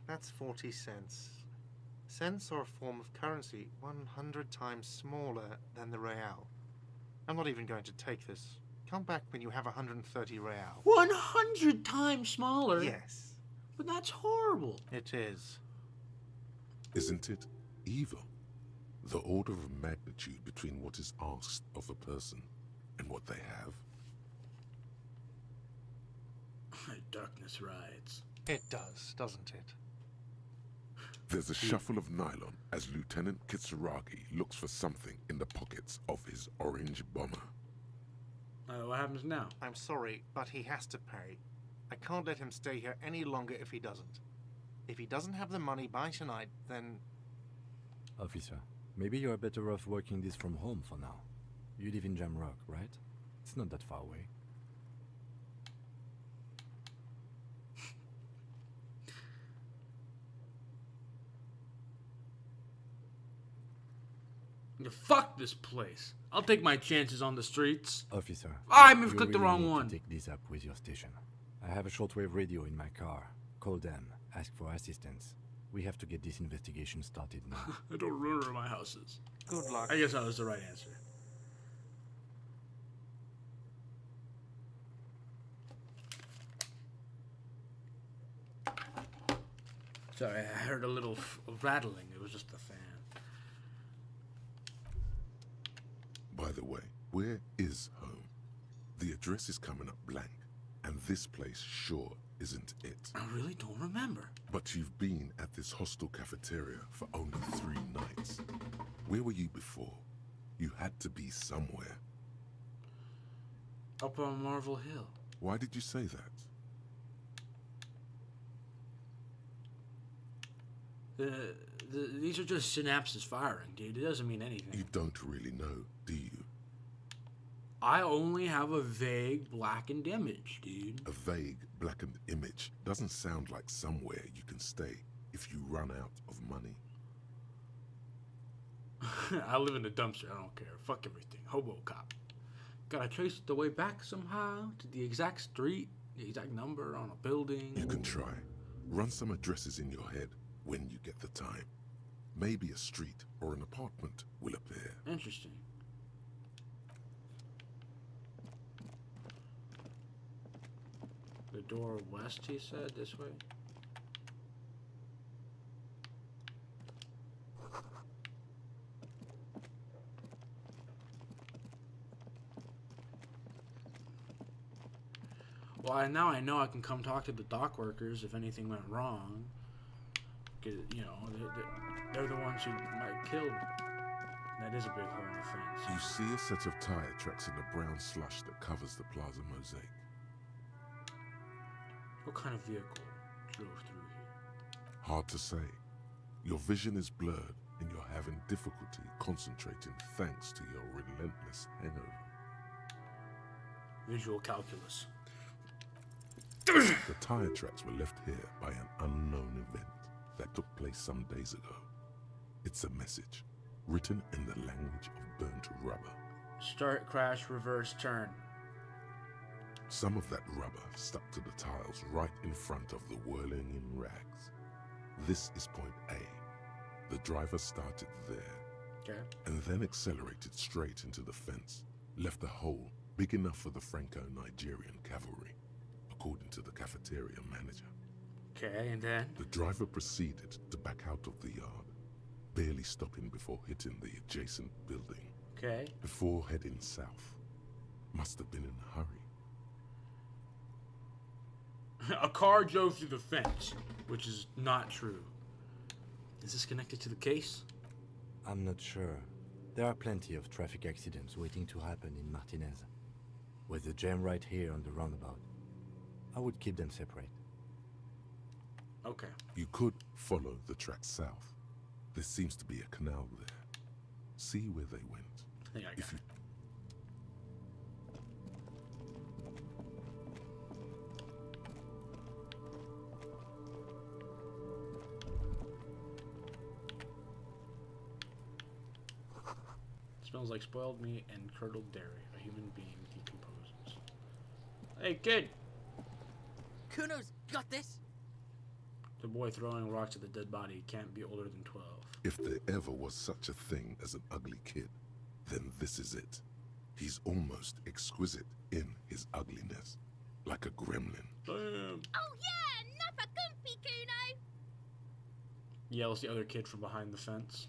that's 40 cents. Cents are a form of currency 100 times smaller than the real. I'm not even going to take this. Come back when you have 130 real. 100 times smaller? Yes, But that's horrible. it is. Isn't it evil? The order of magnitude between what is asked of a person and what they have. Darkness rides. It does, doesn't it? There's a shuffle of nylon as Lieutenant Kitsuragi looks for something in the pockets of his orange bomber. What happens now? I'm sorry, but he has to pay. I can't let him stay here any longer if he doesn't. If he doesn't have the money by tonight, then... Officer, maybe you are better off working this from home for now. You live in Jamrock, right? It's not that far away. Fuck this place. I'll take my chances on the streets. Officer, I you clicked the really wrong need one. to take this up with your station. I have a shortwave radio in my car. Call them. Ask for assistance. We have to get this investigation started now. I don't remember where my house is. Good luck. I guess that was the right answer. Sorry, I heard a little rattling. It was just the fan. By the way, where is home? The address is coming up blank, and this place sure isn't it. I really don't remember. But you've been at this hostel cafeteria for only 3 nights. Where were you before? You had to be somewhere. Up on Marvel Hill. Why did you say that? These are just synapses firing, dude. It doesn't mean anything. You don't really know, do you? I only have a vague blackened image, dude. A vague, blackened image doesn't sound like somewhere you can stay if you run out of money. I live in a dumpster. I don't care. Fuck everything. Hobo cop. Gotta trace the way back somehow to the exact street, the exact number on a building. You can try. Run some addresses in your head when you get the time. Maybe a street or an apartment will appear. Interesting. The door west, he said, this way. Well, now I know I can come talk to the dock workers if anything went wrong. 'Cause, you know, they're the ones who might kill me. That is a big hole in the fence. You see a set of tire tracks in the brown slush that covers the plaza mosaic. What kind of vehicle drove through here? Hard to say. Your vision is blurred and you're having difficulty concentrating thanks to your relentless hangover. Visual calculus. The tire tracks were left here by an unknown event that took place some days ago. It's a message, written in the language of burnt rubber. Start, crash, reverse, turn. Some of that rubber stuck to the tiles right in front of the whirling in rags. This is point A. The driver started there, Okay. and then accelerated straight into the fence, left a hole big enough for the Franco-Nigerian cavalry, according to the cafeteria manager. Okay, and then? The driver proceeded to back out of the yard, barely stopping before hitting the adjacent building. Okay. Before heading south. Must have been in a hurry. A car drove through the fence, which is not true. Is this connected to the case? I'm not sure. There are plenty of traffic accidents waiting to happen in Martinez. With the jam right here on the roundabout, I would keep them separate. Okay. You could follow the tracks south. There seems to be a canal there. See where they went. I think I got If you it. Smells like spoiled meat and curdled dairy. A human being decomposes. Hey, kid! Kuno's got this. The boy throwing rocks at the dead body can't be older than 12. If there ever was such a thing as an ugly kid, then this is it. He's almost exquisite in his ugliness, like a gremlin. Damn! Oh yeah, nappa gumpy, Kuno! Yells the other kid from behind the fence.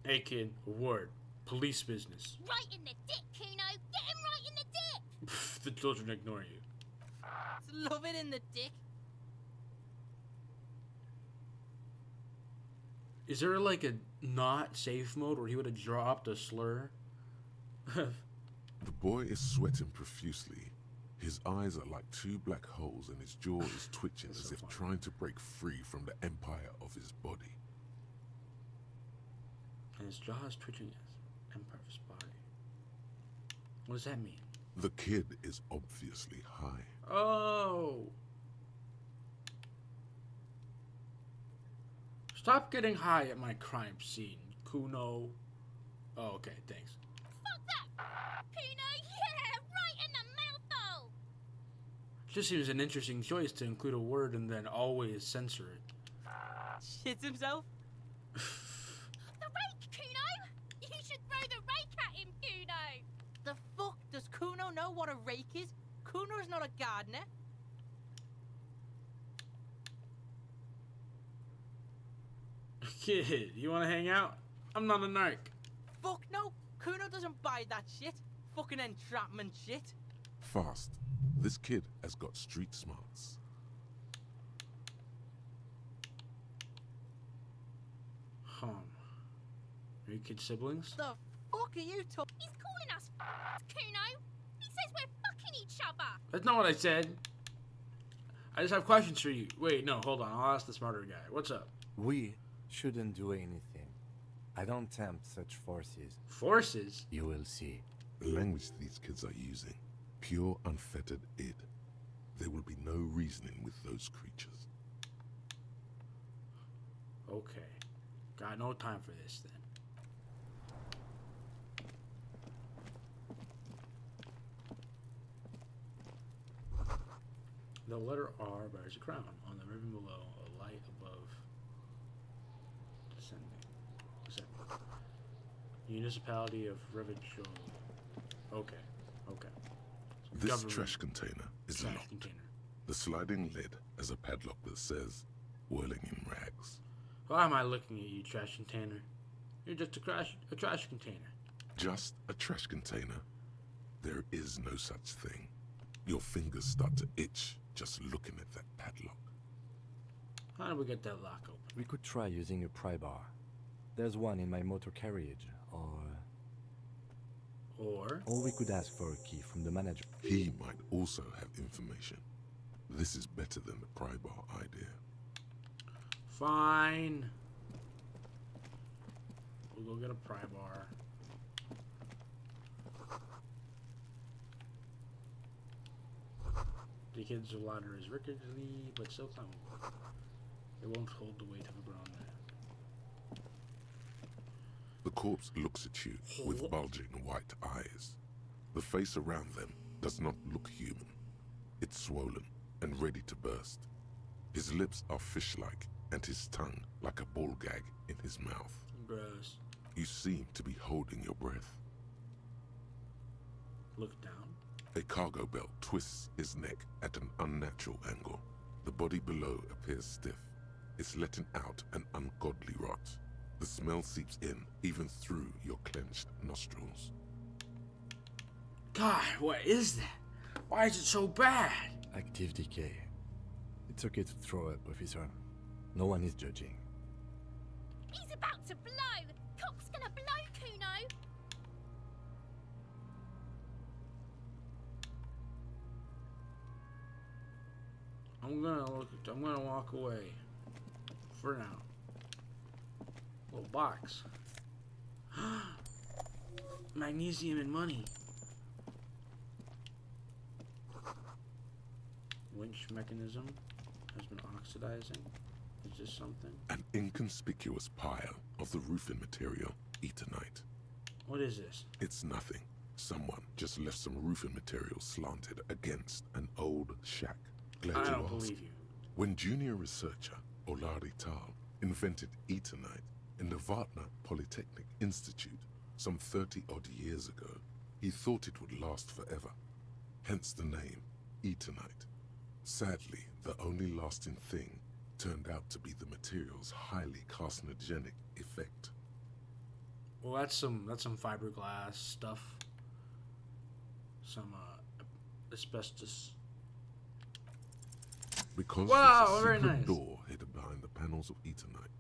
Hey, kid, a word. Police business. Right in the dick, Kuno! Get him right in the dick! The children ignore you. Love it in the dick. Is there like a not safe mode where he would have dropped a slur? The boy is sweating profusely. His eyes are like 2 black holes and his jaw is twitching That's as so if funny. trying to break free from the empire of his body. And his jaw is twitching as empire of his body. What does that mean? The kid is obviously high. Oh! Stop getting high at my crime scene, Kuno. Oh, okay, thanks. Fuck that! Kuno, yeah! Right in the mouthful! Just seems an interesting choice to include a word and then always censor it. Shits himself. The rake, Kuno! You should throw the rake at him, Kuno! The fuck does Kuno know what a rake is? Kuno's not a gardener. Kid, you want to hang out? I'm not a narc. Fuck no! Kuno doesn't buy that shit. Fucking entrapment shit. Fast. This kid has got street smarts. Are you kids siblings? The fuck are you talking? He's calling us Kuno. He says we're fucking each other. That's not what I said. I just have questions for you. Wait, no, hold on. I'll ask the smarter guy. What's up? We shouldn't do anything. I don't tempt such forces. Forces? You will see. The language these kids are using, pure unfettered id. There will be no reasoning with those creatures. Okay. Got no time for this then. The letter R bears a crown. On the ribbon below, a light above. Descending. Municipality of Revachol. Okay. Okay. So This government trash container is trash locked. container. The sliding lid has a padlock that says, whirling in rags. Why am I looking at you, trash container? You're just a trash container. Just a trash container. There is no such thing. Your fingers start to itch just looking at that padlock. How do we get that lock open? We could try using a pry bar. There's one in my motor carriage, or we could ask for a key from the manager. He might also have information. This is better than the pry bar idea. Fine. We'll go get a pry bar. The kids' ladder is rickety, but still climbable. It won't hold the weight of a grown man. The corpse looks at you with bulging white eyes. The face around them does not look human. It's swollen and ready to burst. His lips are fish-like and his tongue like a ball gag in his mouth. Gross. You seem to be holding your breath. Look down. A cargo belt twists his neck at an unnatural angle. The body below appears stiff. It's letting out an ungodly rot. The smell seeps in, even through your clenched nostrils. God, what is that? Why is it so bad? Active decay. It's okay to throw up, officer. No one is judging. He's about to blow. Cock's gonna blow, Kuno. I'm gonna walk away. For now. Little box. Magnesium and money. Winch mechanism has been oxidizing. Is this something? An inconspicuous pile of the roofing material, Eternite. What is this? It's nothing. Someone just left some roofing material slanted against an old shack. Glad I you don't asked. believe you. When junior researcher Olari Tal invented Eternite in the Vartna Polytechnic Institute some 30-odd years ago, he thought it would last forever. Hence the name, Eternite. Sadly, the only lasting thing turned out to be the material's highly carcinogenic effect. Well, that's some fiberglass stuff. Some asbestos. Because Wow, there's a very secret nice. door hidden behind the panels of Eternite.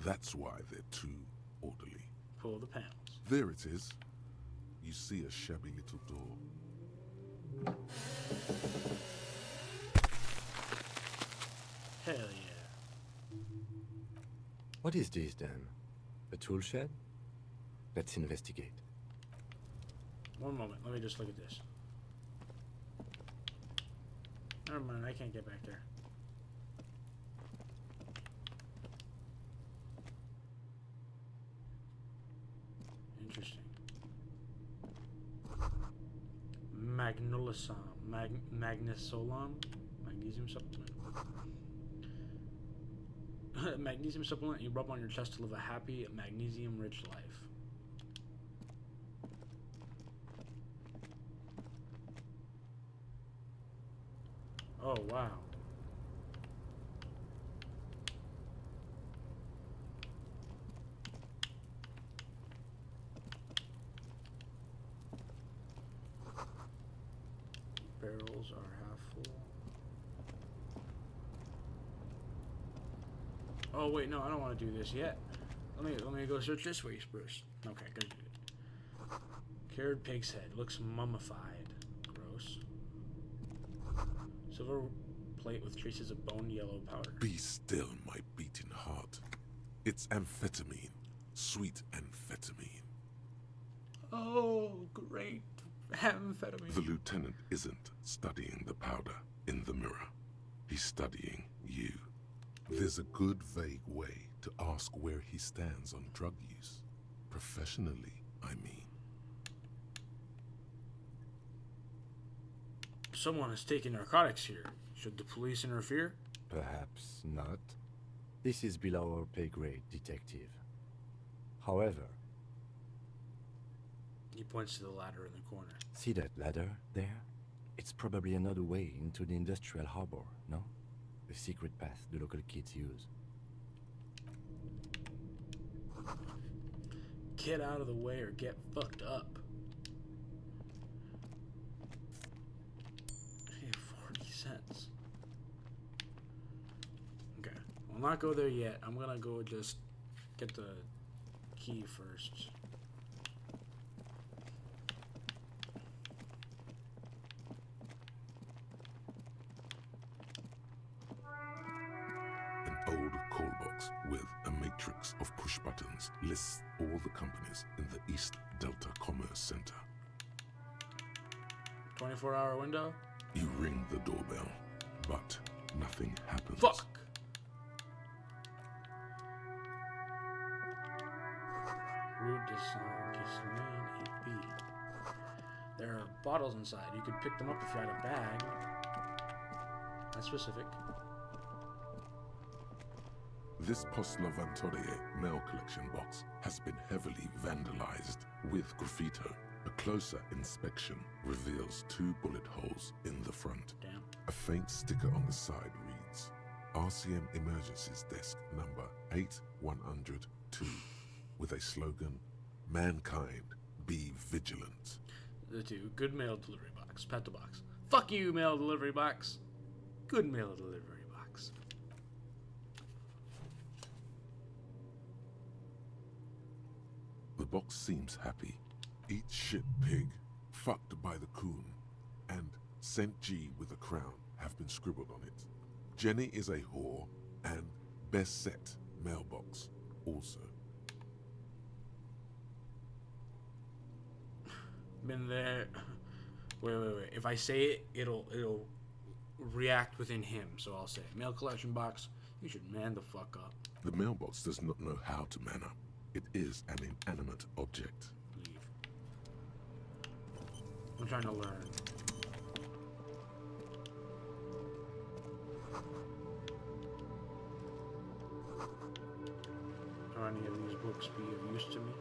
That's why they're too orderly. Pull the panels. There it is. You see a shabby little door. Hell yeah. What is this then? A tool shed? Let's investigate. One moment. Let me just look at this. Never mind. I can't get back there. Interesting. Magnesolam? Magnesium supplement? Magnesium supplement you rub on your chest to live a happy, magnesium-rich life. Oh, wow. barrels are half full. Oh wait, no, I don't want to do this yet. Let me go search this way, Spruce. Okay, good. Cured pig's head looks mummified. Gross. Silver plate with traces of bone yellow powder. Be still, my beating heart. It's amphetamine. Sweet amphetamine. Oh, great. Amphetamine. The lieutenant isn't studying the powder in the mirror. He's studying you. There's a good vague way to ask where he stands on drug use. Professionally, I mean. Someone is taking narcotics here. Should the police interfere? Perhaps not. This is below our pay grade, detective. However, He points to the ladder in the corner. see that ladder there? It's probably another way into the industrial harbor, no? The secret path the local kids use. Get out of the way or get fucked up. Hey, 40 cents. Okay, we'll not go there yet. I'm gonna go just get the key first. An old call box with a matrix of push buttons lists all the companies in the East Delta Commerce Center. 24-hour window? You ring the doorbell, but nothing happens. Fuck! Route de Saint-Ghislain 8B. There are bottles inside. You could pick them up if you had a bag. That's specific. This Post Lavantorie mail collection box has been heavily vandalized with graffito. A closer inspection reveals 2 bullet holes in the front. Damn. A faint sticker on the side reads, RCM Emergencies Desk number 8102, with a slogan, Mankind, be vigilant. The 2. Good mail delivery box. Pet the box. Fuck you, mail delivery box. Good mail delivery box. The box seems happy. Eat shit pig, fucked by the coon, and St. G with a crown have been scribbled on it. Jenny is a whore, and best set mailbox also. Been there. Wait. If I say it, it'll react within him. So I'll say, mail collection box, you should man the fuck up. The mailbox does not know how to man up. It is an inanimate object. Leave. I'm trying to learn. Are any of these books be of use to me?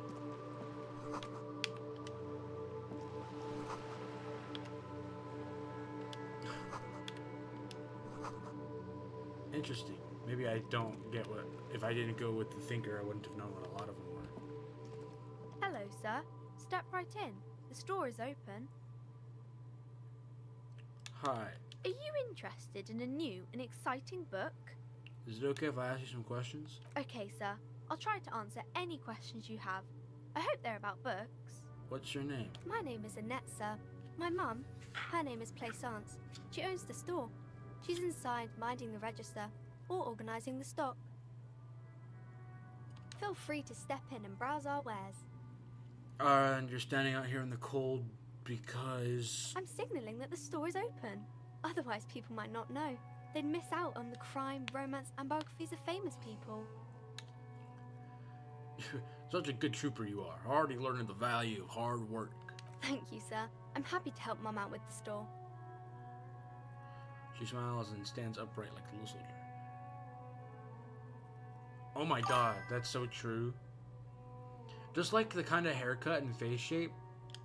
Interesting. Maybe I don't get what... If I didn't go with the thinker, I wouldn't have known what a lot of them were. Hello, sir. Step right in. The store is open. Hi. Are you interested in a new and exciting book? Is it okay if I ask you some questions? Okay, sir. I'll try to answer any questions you have. I hope they're about books. What's your name? My name is Annette, sir. My mum, her name is Plaisance. She owns the store. She's inside minding the register or organising the stock. Feel free to step in and browse our wares. And you're standing out here in the cold because... I'm signalling that the store is open. Otherwise, people might not know. They'd miss out on the crime, romance, and biographies of famous people. Such a good trooper you are. Already learning the value of hard work. Thank you, sir. I'm happy to help Mum out with the store. She smiles and stands upright like a little soldier. Oh my god, that's so true. Just like the kind of haircut and face shape,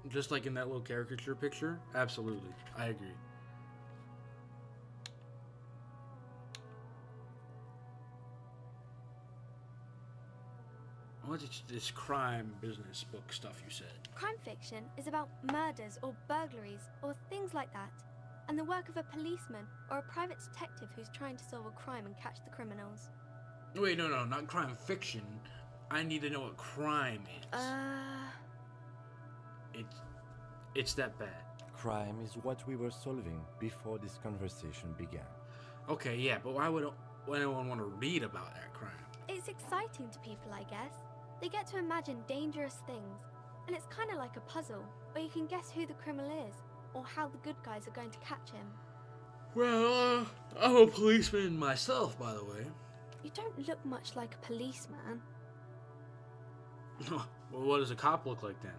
just like in that little caricature picture. Absolutely, I agree. What's this crime business book stuff you said? Crime fiction is about murders or burglaries or things like that. and the work of a policeman or a private detective who's trying to solve a crime and catch the criminals. Wait, no, not crime fiction. I need to know what crime is. It's that bad. Crime is what we were solving before this conversation began. Okay, yeah, but why would anyone want to read about that crime? It's exciting to people, I guess. They get to imagine dangerous things, and it's kind of like a puzzle, where you can guess who the criminal is, or how the good guys are going to catch him. Well, I'm a policeman myself, by the way. You don't look much like a policeman. Well, what does a cop look like then?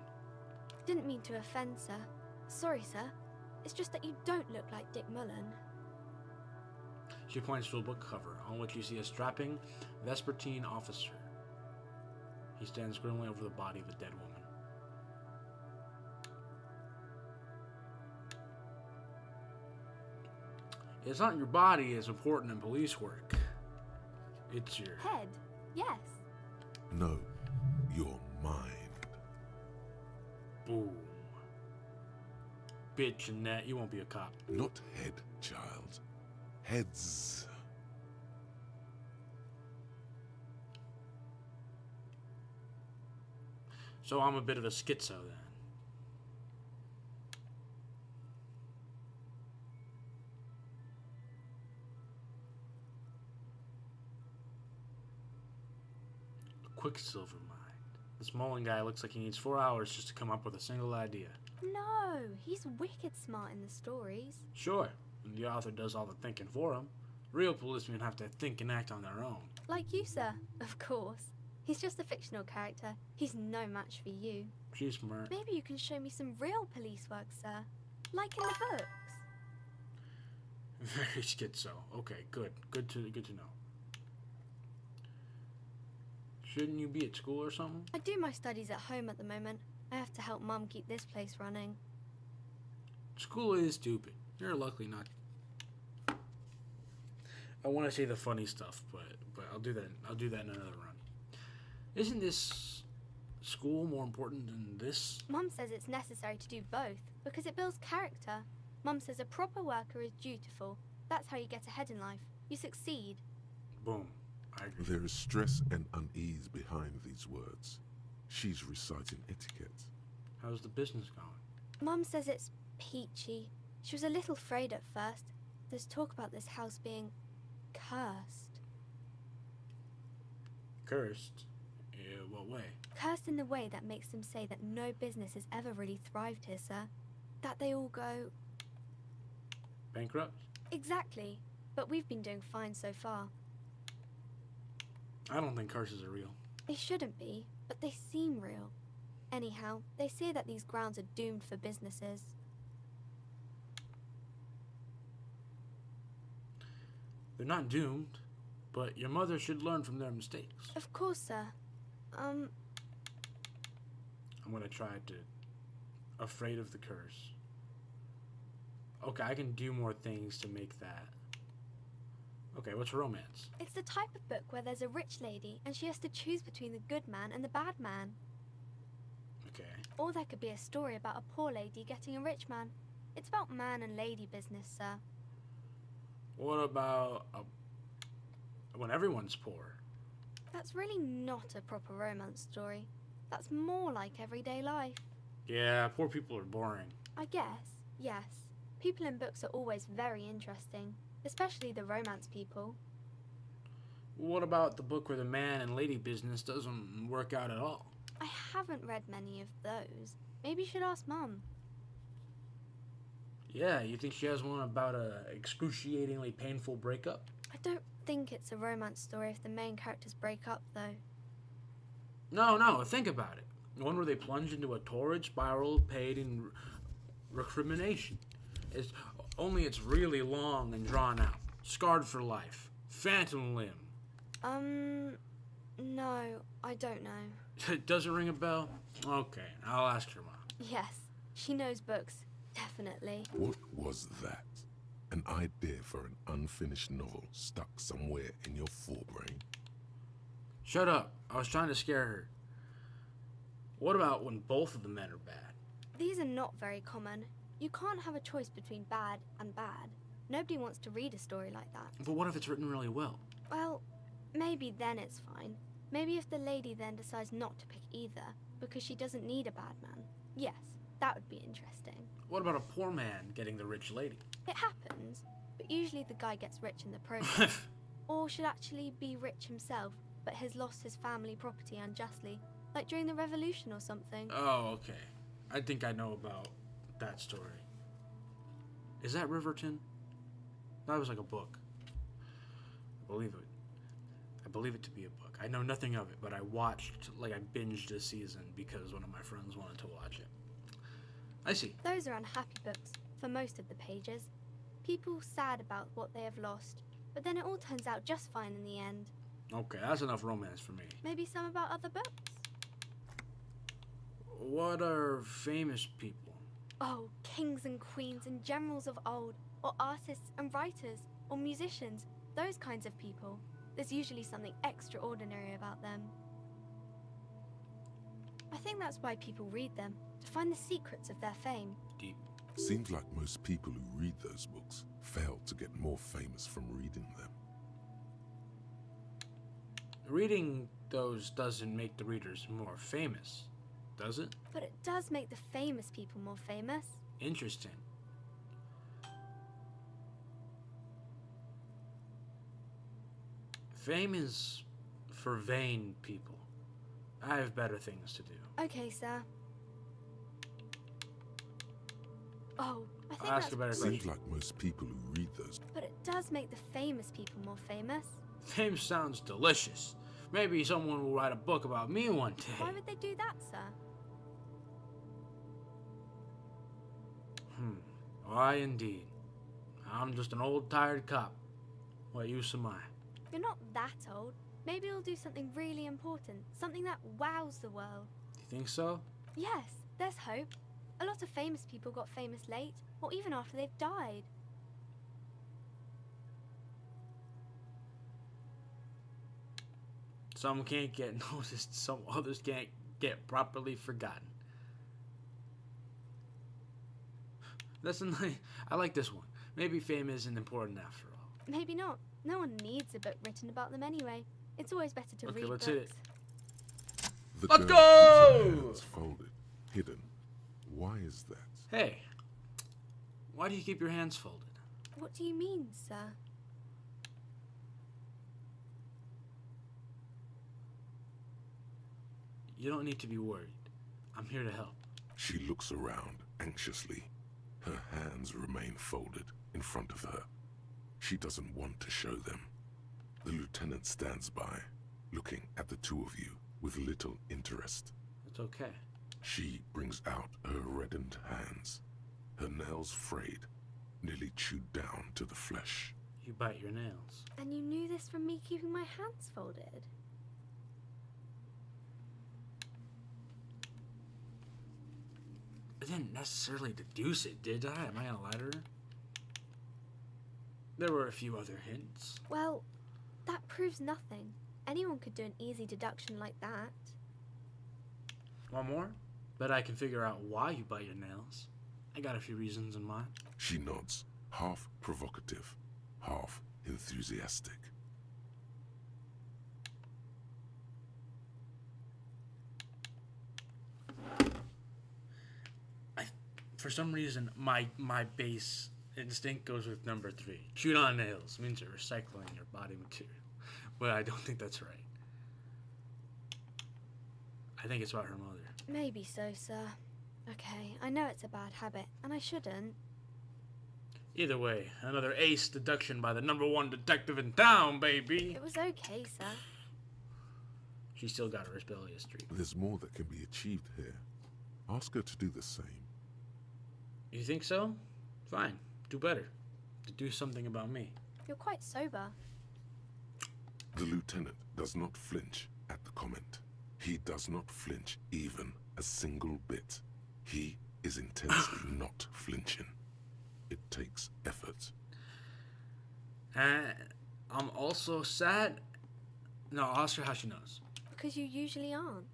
Didn't mean to offend, sir. Sorry, sir. It's just that you don't look like Dick Mullen. She points to a book cover on which you see a strapping Vespertine officer. He stands grimly over the body of a dead woman. It's not your body as important in police work. It's your head. Yes. No, your mind. Boom. Bitch, Annette, you won't be a cop. Not head, child. Heads. So I'm a bit of a schizo then. A Quicksilver mind. This Mullen guy looks like he needs 4 hours just to come up with a single idea. No, he's wicked smart in the stories. Sure, and the author does all the thinking for him. Real policemen have to think and act on their own. Like you, sir, of course. He's just a fictional character. He's no match for you. She's smart. Maybe you can show me some real police work, sir. Like in the books. Very schizo. Okay, good. Good to know. Shouldn't you be at school or something? I do my studies at home at the moment. I have to help Mum keep this place running. School is stupid. You're luckily not. I want to say the funny stuff, but I'll do that. I'll do that in another run. Isn't this school more important than this? Mum says it's necessary to do both because it builds character. Mum says a proper worker is dutiful. That's how you get ahead in life. You succeed. Boom. I agree. There is stress and unease behind these words. She's reciting etiquette. How's the business going? Mum says it's peachy. She was a little afraid at first. There's talk about this house being cursed. Cursed? What way? Cursed in the way that makes them say that no business has ever really thrived here, sir. That they all go... Bankrupt? Exactly. But we've been doing fine so far. I don't think curses are real. They shouldn't be, but they seem real. Anyhow, they say that these grounds are doomed for businesses. They're not doomed, but your mother should learn from their mistakes. Of course, sir. I'm gonna try to... Afraid of the curse. Okay, I can do more things to make that. Okay, what's romance? It's the type of book where there's a rich lady and she has to choose between the good man and the bad man. Okay. Or there could be a story about a poor lady getting a rich man. It's about man and lady business, sir. What about when everyone's poor? That's really not a proper romance story. That's more like everyday life. Yeah, poor people are boring. I guess, yes. People in books are always very interesting, especially the romance people. What about the book where the man and lady business doesn't work out at all? I haven't read many of those. Maybe you should ask Mum. Yeah, you think she has one about a excruciatingly painful breakup? I don't think it's a romance story if the main characters break up, though. No, think about it. One where they plunge into a torrid spiral paid in recrimination. It's really long and drawn out. Scarred for life. Phantom limb. No, I don't know. It doesn't ring a bell? Okay, I'll ask your mom. Yes, she knows books. Definitely. What was that? An idea for an unfinished novel stuck somewhere in your forebrain? Shut up. I was trying to scare her. What about when both of the men are bad? These are not very common. You can't have a choice between bad and bad. Nobody wants to read a story like that. But what if it's written really well? Well, maybe then it's fine. Maybe if the lady then decides not to pick either, because she doesn't need a bad man. Yes, that would be interesting. What about a poor man getting the rich lady? It happens, but usually the guy gets rich in the process. Or should actually be rich himself, but has lost his family property unjustly, like during the revolution or something. Oh, okay. I think I know about that story. Is that Riverton? That was like a book. I believe it to be a book. I know nothing of it, but I binged a season because one of my friends wanted to watch it. I see. Those are unhappy books, for most of the pages. People sad about what they have lost, but then it all turns out just fine in the end. Okay, that's enough romance for me. Maybe some about other books? What are famous people? Oh, kings and queens and generals of old, or artists and writers, or musicians, those kinds of people. There's usually something extraordinary about them. I think that's why people read them, to find the secrets of their fame. Deep. Seems like most people who read those books fail to get more famous from reading them. Reading those doesn't make the readers more famous, does it? But it does make the famous people more famous. Interesting. Fame is for vain people. I have better things to do. Okay, sir. Oh, I think I'll ask that's... a better Seems question. like most people who read those. But it does make the famous people more famous. Fame sounds delicious. Maybe someone will write a book about me one day. Why would they do that, sir? Why indeed. I'm just an old tired cop. What use am I? You're not that old. Maybe you'll do something really important. Something that wows the world. You think so? Yes, there's hope. A lot of famous people got famous late, or even after they've died. Some can't get noticed, some others can't get properly forgotten. I like this one. Maybe fame isn't important after all. Maybe not. No one needs a book written about them anyway. It's always better to Okay, read let's books. hit it. The Let's girl go! keeps her hands folded, hidden. Why is that? Hey, why do you keep your hands folded? What do you mean, sir? You don't need to be worried. I'm here to help. She looks around anxiously. Her hands remain folded in front of her. She doesn't want to show them. The lieutenant stands by, looking at the two of you with little interest. It's okay. She brings out her reddened hands, her nails frayed, nearly chewed down to the flesh. You bite your nails. And you knew this from me keeping my hands folded? I didn't necessarily deduce it, did I? Am I gonna lie to her? There were a few other hints. Well, that proves nothing. Anyone could do an easy deduction like that. One more? Bet I can figure out why you bite your nails. I got a few reasons in mind. She nods, half provocative, half enthusiastic. For some reason, my base instinct goes with number 3. Chewed on nails means you're recycling your body material. But I don't think that's right. I think it's about her mother. Maybe so, sir. Okay, I know it's a bad habit, and I shouldn't. Either way, another ace deduction by the #1 detective in town, baby! It was okay, sir. She still got a rebellious streak. There's more that can be achieved here. Ask her to do the same. You think so? Fine. Do better. To do something about me. You're quite sober. The lieutenant does not flinch at the comment. He does not flinch even a single bit. He is intensely not flinching. It takes effort. I'm also sad. No, I'll ask her how she knows. Because you usually aren't.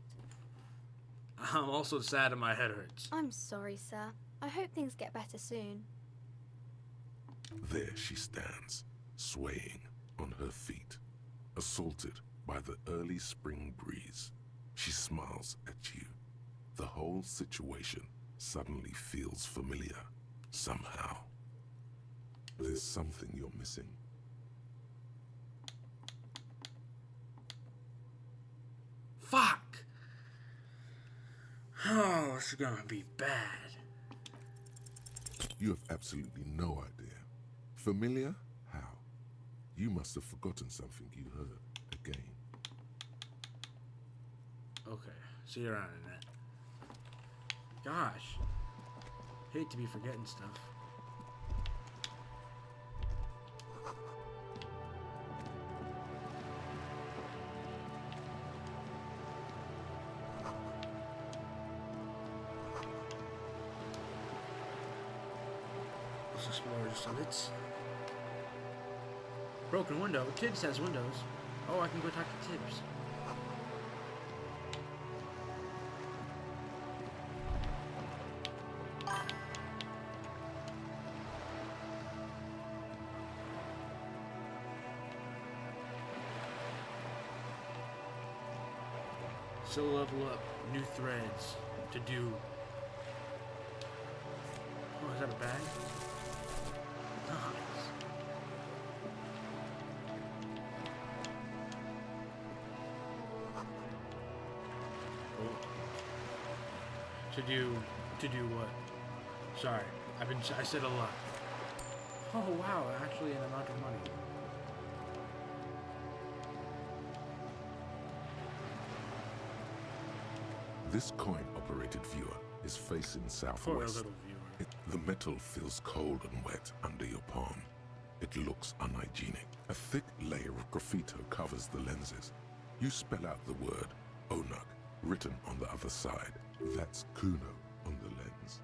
I'm also sad and my head hurts. I'm sorry, sir. I hope things get better soon. There she stands, swaying on her feet, assaulted by the early spring breeze. She smiles at you. The whole situation suddenly feels familiar, somehow. There's something you're missing. Fuck! Oh, this is gonna be bad. You have absolutely no idea. Familiar? How? You must have forgotten something you heard again. Okay, see you around in that. Gosh. Hate to be forgetting stuff. Let's explore just a bit. Broken window. Tibbs has windows. Oh, I can go talk to Tibbs. Still level up. New threads to do. Oh, is that a bag? Nice. Oh. To do what? Sorry, I said a lot. Oh wow, actually an amount of money. This coin-operated viewer is facing Poor southwest. little viewer. The metal feels cold and wet under your palm. It looks unhygienic. A thick layer of graffito covers the lenses. You spell out the word Onuk written on the other side. That's Kuno on the lens.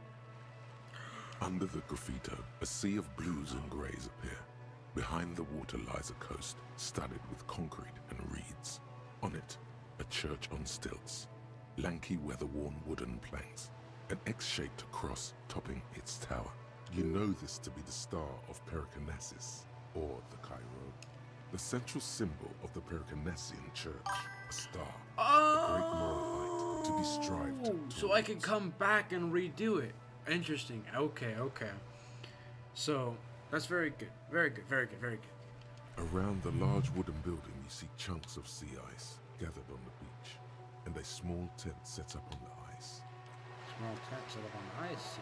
Under the graffito, a sea of blues and greys appear. Behind the water lies a coast studded with concrete and reeds. On it, a church on stilts. Lanky, weather-worn wooden planks. An X-shaped cross topping its tower. You know this to be the star of Pericarnassus, or the Cairo. The central symbol of the Pericarnassian church, a star. A great moral height to be strived towards. So I can come back and redo it. Interesting. Okay. So, that's very good. Very good. Around the large wooden building, you see chunks of sea ice gathered on the beach, and a small tent set up on the ice. Small tent set up on the ice, see?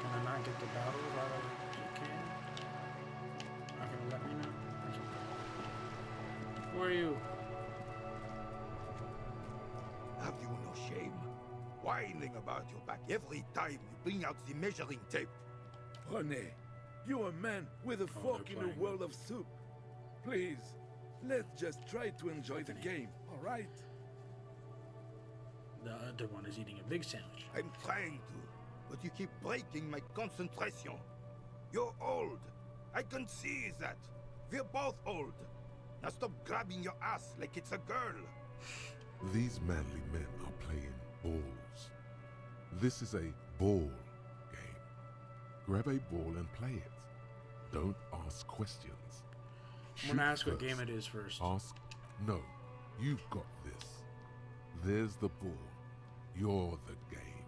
Can I not get the battle right away? You can. Not gonna let me know? That's okay. Who are you? Have you no shame? Whining about your back every time you bring out the measuring tape. René, you're a man with a fork in a world of soup. Please, let's just try to enjoy the game, all right? The other one is eating a big sandwich. I'm trying to, but you keep breaking my concentration. You're old. I can see that. We're both old. Now stop grabbing your ass like it's a girl. These manly men are playing balls. This is a ball game. Grab a ball and play it. Don't ask questions. I'm gonna ask Shoot what game first. it is first. Ask, no, you've got this. There's the ball. You're the game.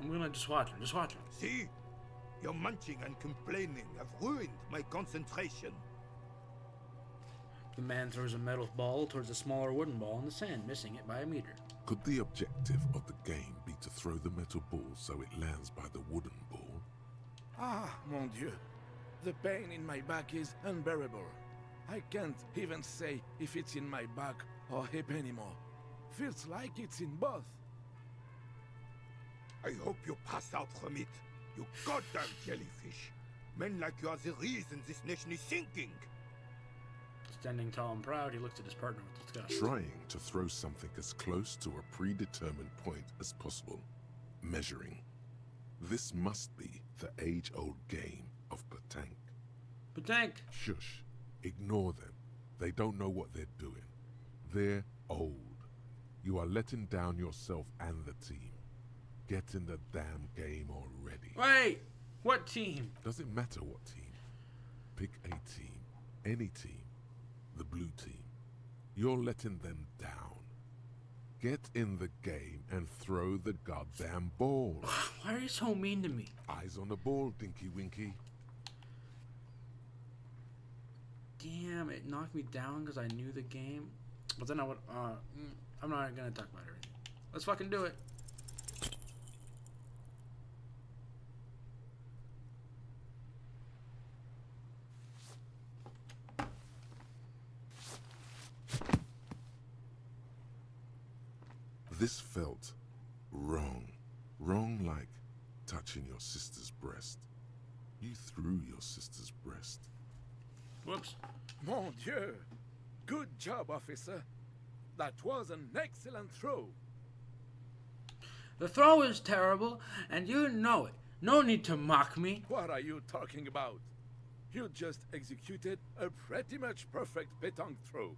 I'm gonna just watch him. Just watch him. See? Your munching and complaining have ruined my concentration. The man throws a metal ball towards a smaller wooden ball in the sand, missing it by a meter. Could the objective of the game be to throw the metal ball so it lands by the wooden ball? Ah, mon Dieu. The pain in my back is unbearable. I can't even say if it's in my back or hip anymore. Feels like it's in both. I hope you pass out from it, you goddamn jellyfish. Men like you are the reason this nation is sinking. Standing tall and proud, he looks at his partner with disgust. Trying to throw something as close to a predetermined point as possible. Measuring. This must be the age-old game of petanque. Petanque. Shush. Ignore them. They don't know what they're doing. They're old. You are letting down yourself and the team. Get in the damn game already. Wait! What team? Doesn't matter what team. Pick a team. Any team. The blue team. You're letting them down. Get in the game and throw the goddamn ball. Why are you so mean to me? Eyes on the ball, Dinky Winky. Damn, it knocked me down because I knew the game. But then I would, I'm not gonna talk about it. Let's fucking do it. This felt wrong. Wrong like touching your sister's breast. You threw your sister's breast. Whoops. Mon Dieu! Good job, officer. That was an excellent throw. The throw is terrible, and you know it. No need to mock me. What are you talking about? You just executed a pretty much perfect pétanque throw.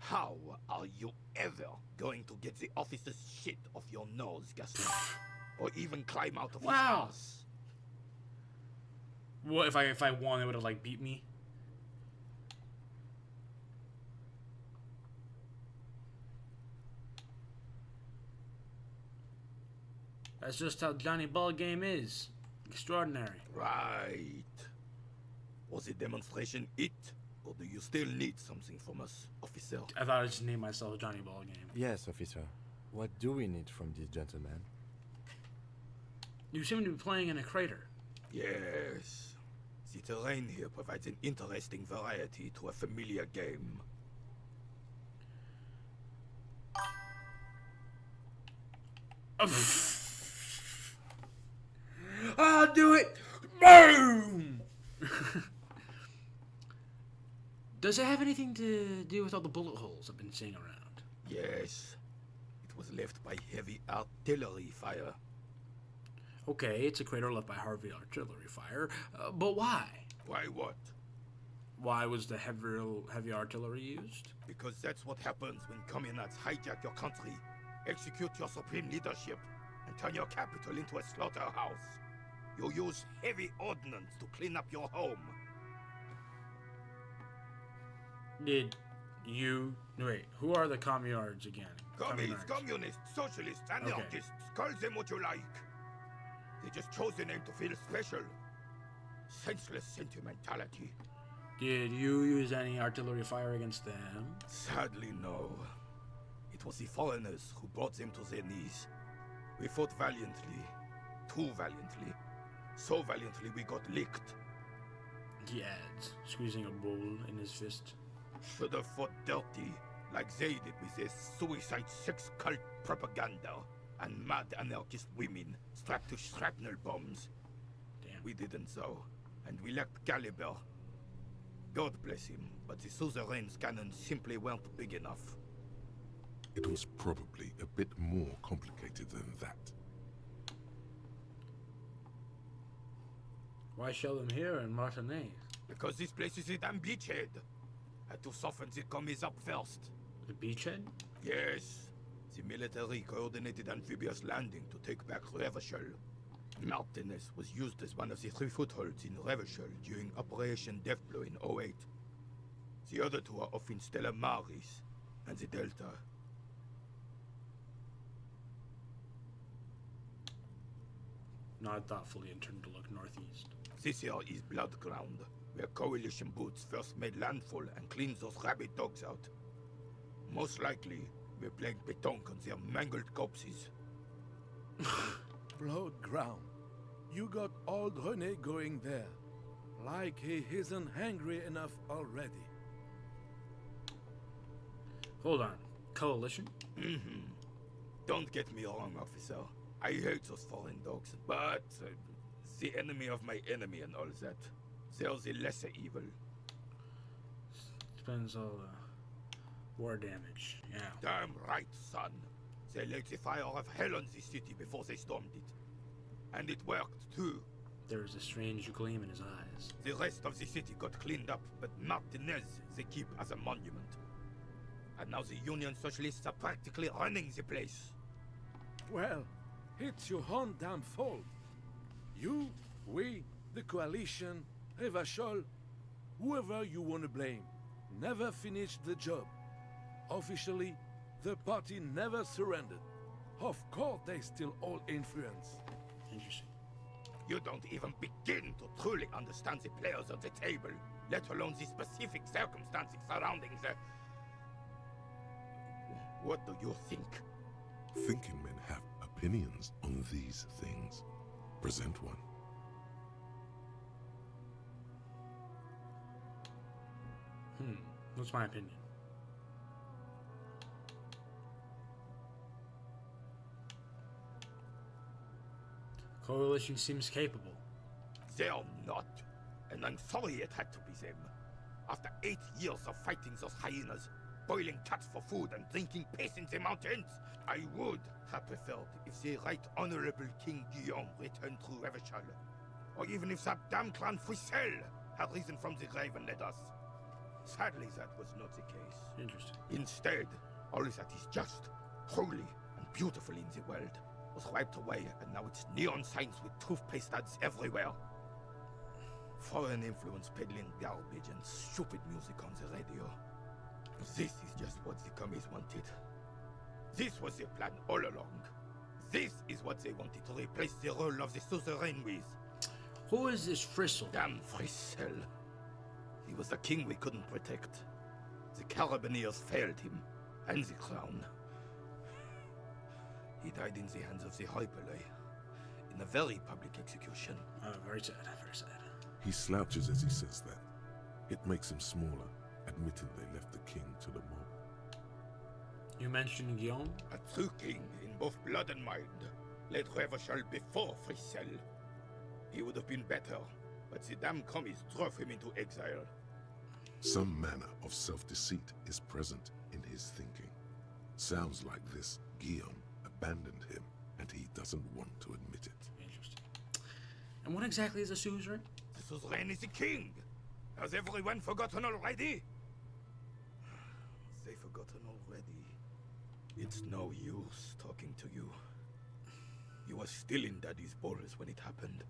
How are you ever going to get the officer's shit off your nose, Gaston? Or even climb out of his ass? What if I won, it would have like beat me? That's just how Johnny Ballgame is. Extraordinary. Right. Was the demonstration it? Or do you still need something from us, officer? I thought I just named myself Johnny Ballgame. Yes, officer. What do we need from this gentleman? You seem to be playing in a crater. Yes. The terrain here provides an interesting variety to a familiar game. I'll do it! Boom! Does it have anything to do with all the bullet holes I've been seeing around? Yes. It was left by heavy artillery fire. Okay, it's a crater left by heavy artillery fire, but why? Why what? Why was the heavy artillery used? Because that's what happens when communists hijack your country, execute your supreme leadership, and turn your capital into a slaughterhouse. You use heavy ordnance to clean up your home. Did you... Wait, who are the communards again? Communists, socialists, anarchists, call them what you like. They just chose the name to feel special. Senseless sentimentality. Did you use any artillery fire against them? Sadly, no. It was the foreigners who brought them to their knees. We fought valiantly. Too valiantly. So valiantly we got licked. He adds, squeezing a bowl in his fist. Should have fought dirty, like they did with their suicide sex cult propaganda and mad anarchist women strapped to shrapnel bombs. Damn. We didn't so, and we lacked caliber. God bless him, but the suzerain's cannons simply weren't big enough. It was probably a bit more complicated than that. Why shell them here in Martinique? Because this place is a damn beachhead. Had to soften the commies up first. The beachhead? Yes. The military coordinated amphibious landing to take back Revachol. Martinez was used as one of the 3 footholds in Revachol during Operation Deathblow in 08. The other 2 are off in Stella Maris and the Delta. Nod thoughtfully and turned to look northeast. This here is Blood Ground, where coalition boots first made landfall and cleaned those rabid dogs out. Most likely, we're playing pétanque on their mangled corpses. Blood ground. You got old René going there. Like he isn't hungry enough already. Hold on. Coalition? Don't get me wrong, officer. I hate those foreign dogs, but the enemy of my enemy and all that. They're the lesser evil. Depends on war damage. Yeah. Damn right, son. They laid the fire of hell on the city before they stormed it. And it worked too. There was a strange gleam in his eyes. The rest of the city got cleaned up, but Martinez they keep as a monument. And now the Union Socialists are practically running the place. Well, it's your own damn fault. You, we, the coalition, Revachol, whoever you want to blame, never finished the job. Officially, the party never surrendered. Of course, they still all influence. Interesting. You don't even begin to truly understand the players at the table, let alone the specific circumstances surrounding the... What do you think? Thinking men have opinions on these things. Present one. What's my opinion? Coalition seems capable. They're not. And I'm sorry it had to be them. After 8 years of fighting those hyenas, boiling cats for food and drinking piss in the mountains, I would have preferred if the Right Honorable King Guillaume returned to Revachol. Or even if that damn clan Frisel had risen from the grave and led us. Sadly, that was not the case. Interesting. Instead, all that is just, holy, and beautiful in the world was wiped away, and now it's neon signs with toothpaste ads everywhere. Foreign influence peddling garbage and stupid music on the radio. This is just what the commies wanted. This was their plan all along. This is what they wanted to replace the role of the suzerain with. Who is this Frisel? Damn Frisel. He was the king we couldn't protect. The Carabineers failed him, and the crown. He died in the hands of the Hyperlay, in a very public execution. Oh, very sad, very sad. He slouches as he says that. It makes him smaller, admitting they left the king to the mob. You mentioned Guillaume? A true king in both blood and mind led Revachol before Frisel. He would have been better, but the damn commies drove him into exile. Some manner of self-deceit is present in his thinking. Sounds like this Guillaume abandoned him, and he doesn't want to admit it. Interesting. And what exactly is a suzerain? The suzerain is the king. Has everyone forgotten already? They've forgotten already. It's no use talking to you. You were still in Daddy's balls when it happened.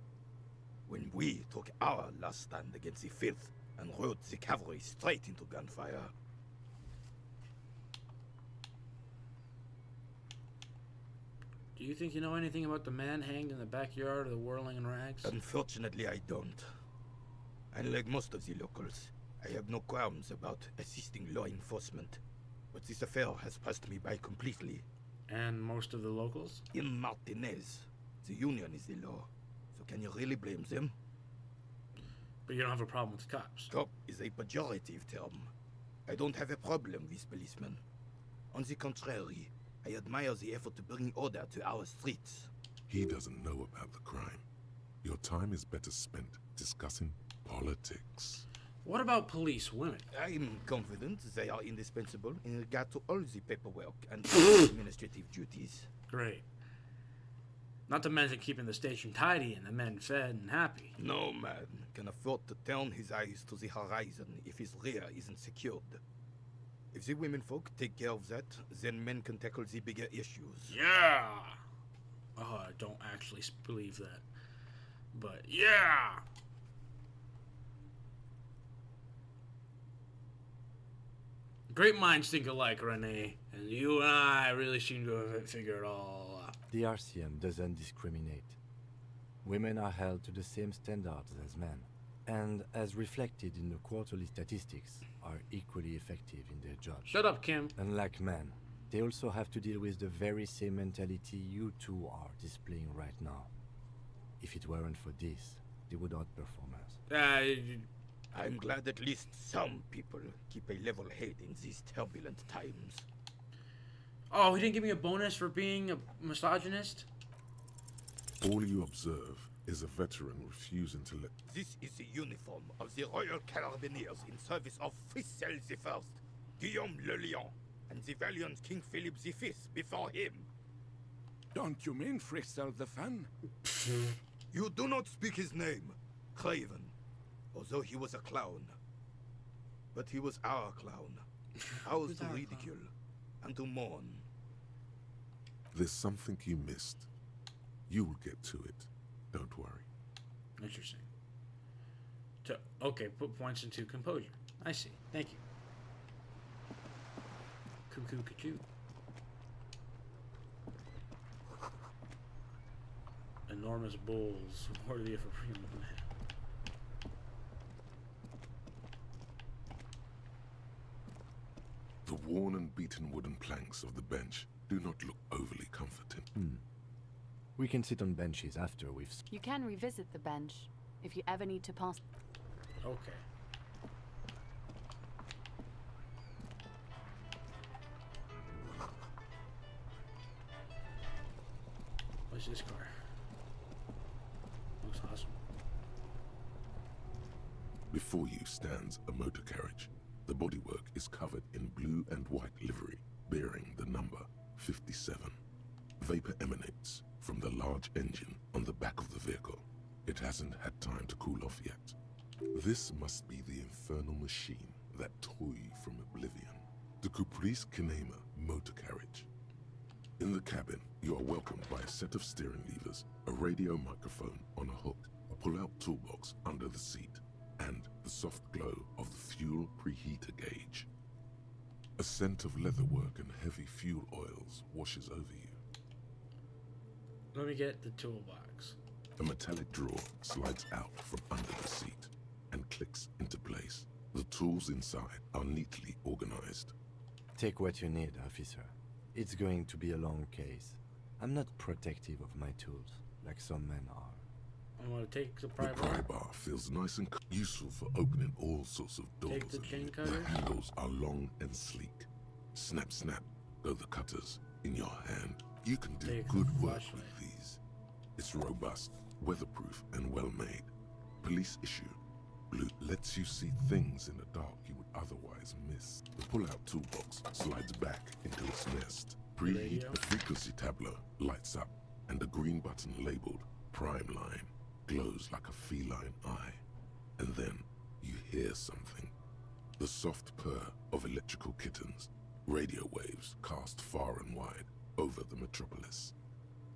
When we took our last stand against the filth and rode the cavalry straight into gunfire. Do you think you know anything about the man hanged in the backyard of the Whirling in Rags? Unfortunately, I don't. Unlike most of the locals, I have no qualms about assisting law enforcement. But this affair has passed me by completely. And most of the locals? In Martinez, the Union is the law. So can you really blame them? But you don't have a problem with cops. Cop is a pejorative term. I don't have a problem with policemen. On the contrary, I admire the effort to bring order to our streets. He doesn't know about the crime. Your time is better spent discussing politics. What about police women? I'm confident they are indispensable in regard to all the paperwork and administrative duties. Great. Not to mention keeping the station tidy and the men fed and happy. No man can afford to turn his eyes to the horizon if his rear isn't secured. If the women folk take care of that, then men can tackle the bigger issues. Yeah! Oh, I don't actually believe that. But yeah! Great minds think alike, Renee. And you and I really seem to have figured it all out. The RCM doesn't discriminate. Women are held to the same standards as men, and as reflected in the quarterly statistics, are equally effective in their job. Shut up, Kim. Unlike men, they also have to deal with the very same mentality you two are displaying right now. If it weren't for this, they would outperform us. I'm glad at least some people keep a level head in these turbulent times. Oh, he didn't give me a bonus for being a misogynist? All you observe is a veteran refusing to let... This is the uniform of the Royal Carabineers in service of Frisel I, Guillaume le Lion, and the valiant King Philip V before him. Don't you mean Fristel the Fan? You do not speak his name, Craven, although he was a clown. But he was our clown. Ours to ridicule and to mourn. There's something you missed. You will get to it. Don't worry. Interesting. Okay, put points into composure. I see. Thank you. Cuckoo, cuckoo. Enormous bulls worthy of a premium man. The worn and beaten wooden planks of the bench do not look overly comforting. We can sit on benches after we've... You can revisit the bench if you ever need to pass. Okay. What's this car? Looks awesome. Before you stands a motor carriage. The bodywork is covered in blue and white livery, bearing the number 57. Vapor emanates from the large engine on the back of the vehicle. It hasn't had time to cool off yet. This must be the infernal machine that tore you from oblivion. The Caprice Kinema motor carriage. In the cabin, you are welcomed by a set of steering levers, a radio microphone on a hook, a pull-out toolbox under the seat, and the soft glow of the fuel preheater gauge. A scent of leatherwork and heavy fuel oils washes over you. Let me get the toolbox. A metallic drawer slides out from under the seat and clicks into place. The tools inside are neatly organized. Take what you need, officer. It's going to be a long case. I'm not protective of my tools, like some men are. I want to take the The pry pry bar. bar feels nice and useful for opening all sorts of doors. Take the chain The cutters. handles are long and sleek. Snap, snap, go the cutters in your hand. You can do Take good the work flashlight. with these. It's robust, weatherproof, and well-made. Police issue. Blue lets you see things in the dark you would otherwise miss. The pull-out toolbox slides back into its nest. Preheat Radio. the frequency tableau lights up, and the green button labeled Prime Line glows like a feline eye. And then you hear something. The soft purr of electrical kittens. Radio waves cast far and wide over the metropolis.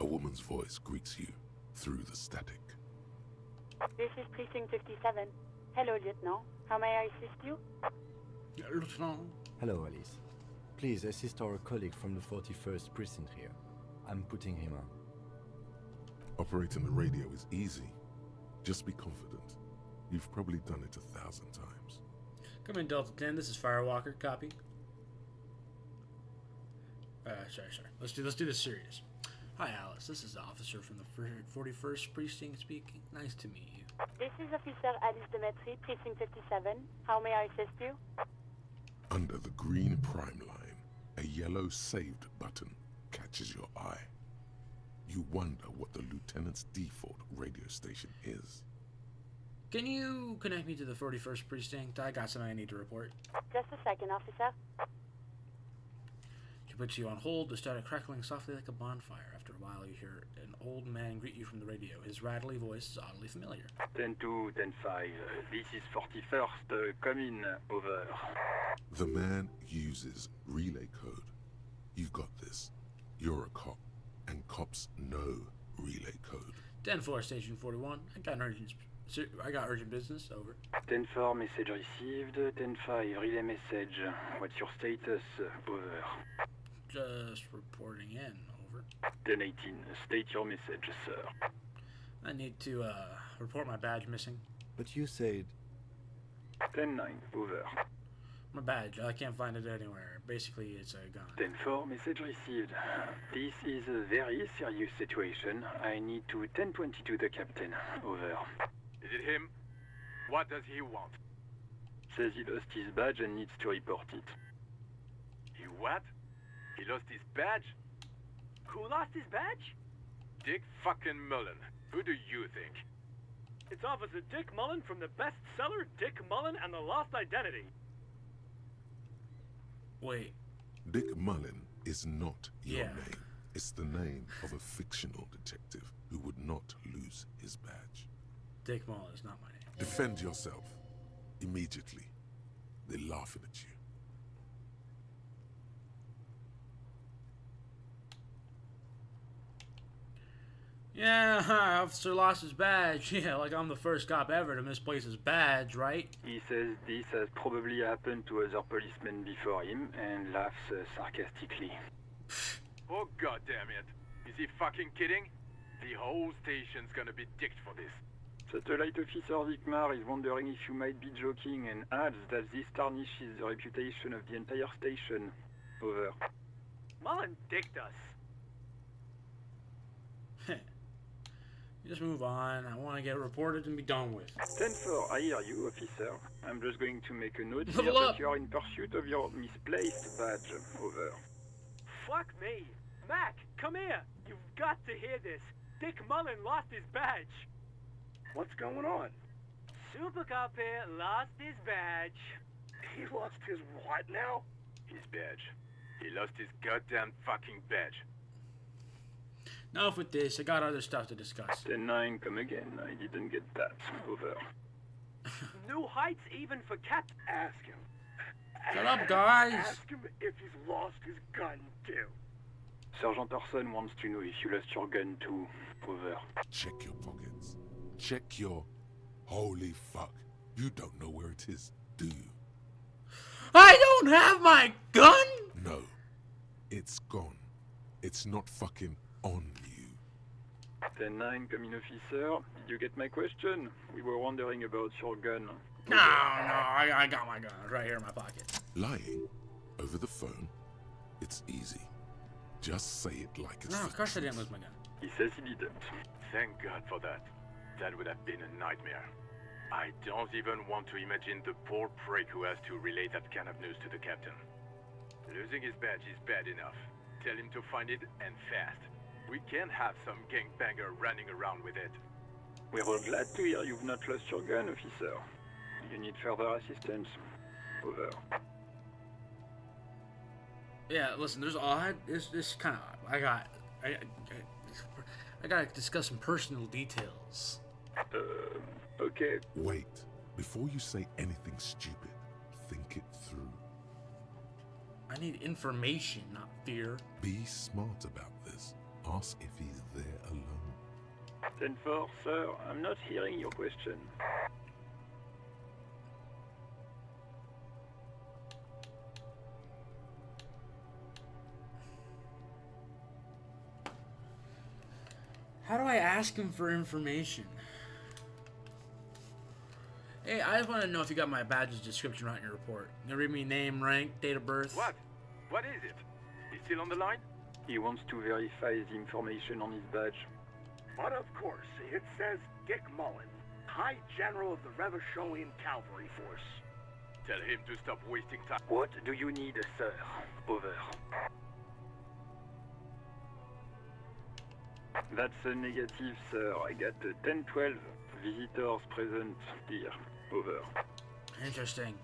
A woman's voice greets you through the static. This is Precinct 57. Hello, Lieutenant. How may I assist you? Lieutenant. Hello, Alice. Please assist our colleague from the 41st precinct here. I'm putting him on. Operating the radio is easy. Just be confident. You've probably done it 1,000 times. Come in, Delta 10. This is Firewalker. Copy. Sorry. Let's do this serious. Hi, Alice. This is the officer from the 41st Precinct speaking. Nice to meet you. This is Officer Alice Demetri, Precinct 57. How may I assist you? Under the green prime line, a yellow saved button catches your eye. You wonder what the lieutenant's default radio station is. Can you connect me to the 41st Precinct? I got something I need to report. Just a second, officer. She puts you on hold to start crackling softly like a bonfire. After a while, you hear an old man greet you from the radio. His rattly voice is oddly familiar. 10-2, 10-5. This is 41st. Come in. Over. The man uses relay code. You got this. You're a cop, and cops know relay code. 10-4, Station 41. I got urgent business. Over. 10-4, message received. 10-5, relay message. What's your status? Over. Just reporting in. Over. 10-18, state your message, sir. I need to report my badge missing. But you said... 10-9, over. My badge. I can't find it anywhere. Basically, it's a gun. 10-4, message received. This is a very serious situation. I need to 10-22 the captain. Over. Is it him? What does he want? Says he lost his badge and needs to report it. He what? He lost his badge? Who lost his badge? Dick fucking Mullen. Who do you think? It's Officer Dick Mullen from the bestseller Dick Mullen and the Lost Identity. Wait. Dick Mullen is not your name. It's the name of a fictional detective who would not lose his badge. Dick Mullen is not my name. Defend yourself. Immediately. They're laughing at you. Yeah, officer lost his badge. Yeah, like I'm the first cop ever to misplace his badge, right? He says this has probably happened to other policemen before him and laughs sarcastically. Oh, goddamn it. Is he fucking kidding? The whole station's gonna be dicked for this. Satellite Officer Vikmar is wondering if you might be joking and adds that this tarnishes the reputation of the entire station. Over. Mullen dicked us. Just move on. I want to get reported and be done with. 10-4, I hear you, officer. I'm just going to make a note here Level up. that you are in pursuit of your misplaced badge. Over. Fuck me. Mac, come here. You've got to hear this. Dick Mullen lost his badge. What's going on? Super Cop here lost his badge. He lost his what now? His badge. He lost his goddamn fucking badge. Enough with this. I got other stuff to discuss. 10-9, come again. I didn't get that. Over. New heights even for Cap. Ask him. Shut up, guys. Ask him if he's lost his gun, too. Sergeant Orson wants to know if you lost your gun too. Over. Check your pockets. Check your... Holy fuck. You don't know where it is, do you? I don't have my gun! No. It's gone. It's not fucking on you. 10-9, come in, officer. Did you get my question? We were wondering about your gun. No, I got my gun. It's right here in my pocket. Lying over the phone, it's easy. Just say it like it's No, the of course I truth. didn't lose my gun. He says he didn't. Thank God for that. That would have been a nightmare. I don't even want to imagine the poor prick who has to relay that kind of news to the captain. Losing his badge is bad enough. Tell him to find it, and fast. We can't have some gangbanger running around with it. We're all glad to hear you've not lost your gun, officer. You need further assistance. Over. Yeah, listen, there's this kind of I gotta discuss some personal details. Okay. Wait. Before you say anything stupid, think it through. I need information, not fear. Be smart about this. Ask if he's there alone. 10-4, sir. I'm not hearing your question. How do I ask him for information? Hey, I just want to know if you got my badge's description right in your report. You read me name, rank, date of birth. What? What is it? He's still on the line? He wants to verify the information on his badge. But of course, it says Dick Mullen, High General of the Revacholian Cavalry Force. Tell him to stop wasting time. What do you need, sir? Over. That's a negative, sir. I got 10-12 visitors present here. Over. Interesting.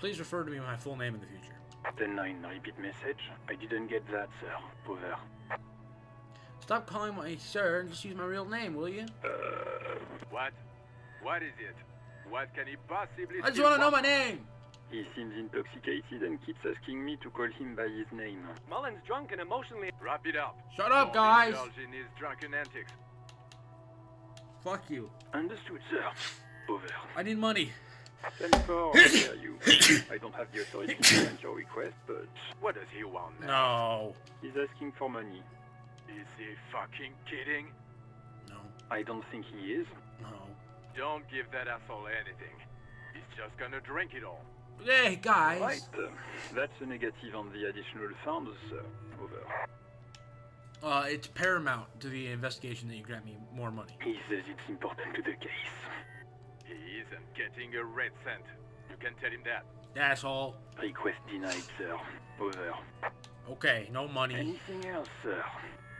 Please refer to me with my full name in the future. 10-9, repeat message. I didn't get that, sir. Over. Stop calling me sir and just use my real name, will you? What? What is it? What can he possibly... I just want to know my name! He seems intoxicated and keeps asking me to call him by his name. Mullen's drunk and emotionally... Wrap it up. Shut up, Don't guys! indulge in his drunken antics. Fuck you. Understood, sir. Over. I need money. 10-4, I hear you. I don't have the authority to grant your request, but... What does he want now? No. He's asking for money. Is he fucking kidding? No. I don't think he is. No. Don't give that asshole anything. He's just gonna drink it all. Hey, guys! Right, that's a negative on the additional funds, sir. Over. It's paramount to the investigation that you grant me more money. He says it's important to the case. He isn't getting a red cent. You can tell him that. Asshole. Request denied, sir. Over. Okay, no money. Anything else, sir?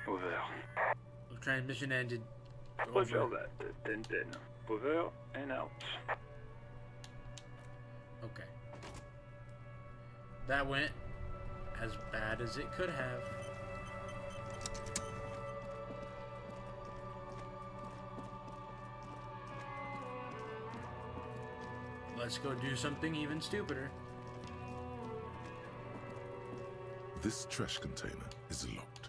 Over. The transmission ended. Roger that. 10-10. Over and out. Okay. That went. as bad as it could have. Let's go do something even stupider. This trash container is locked.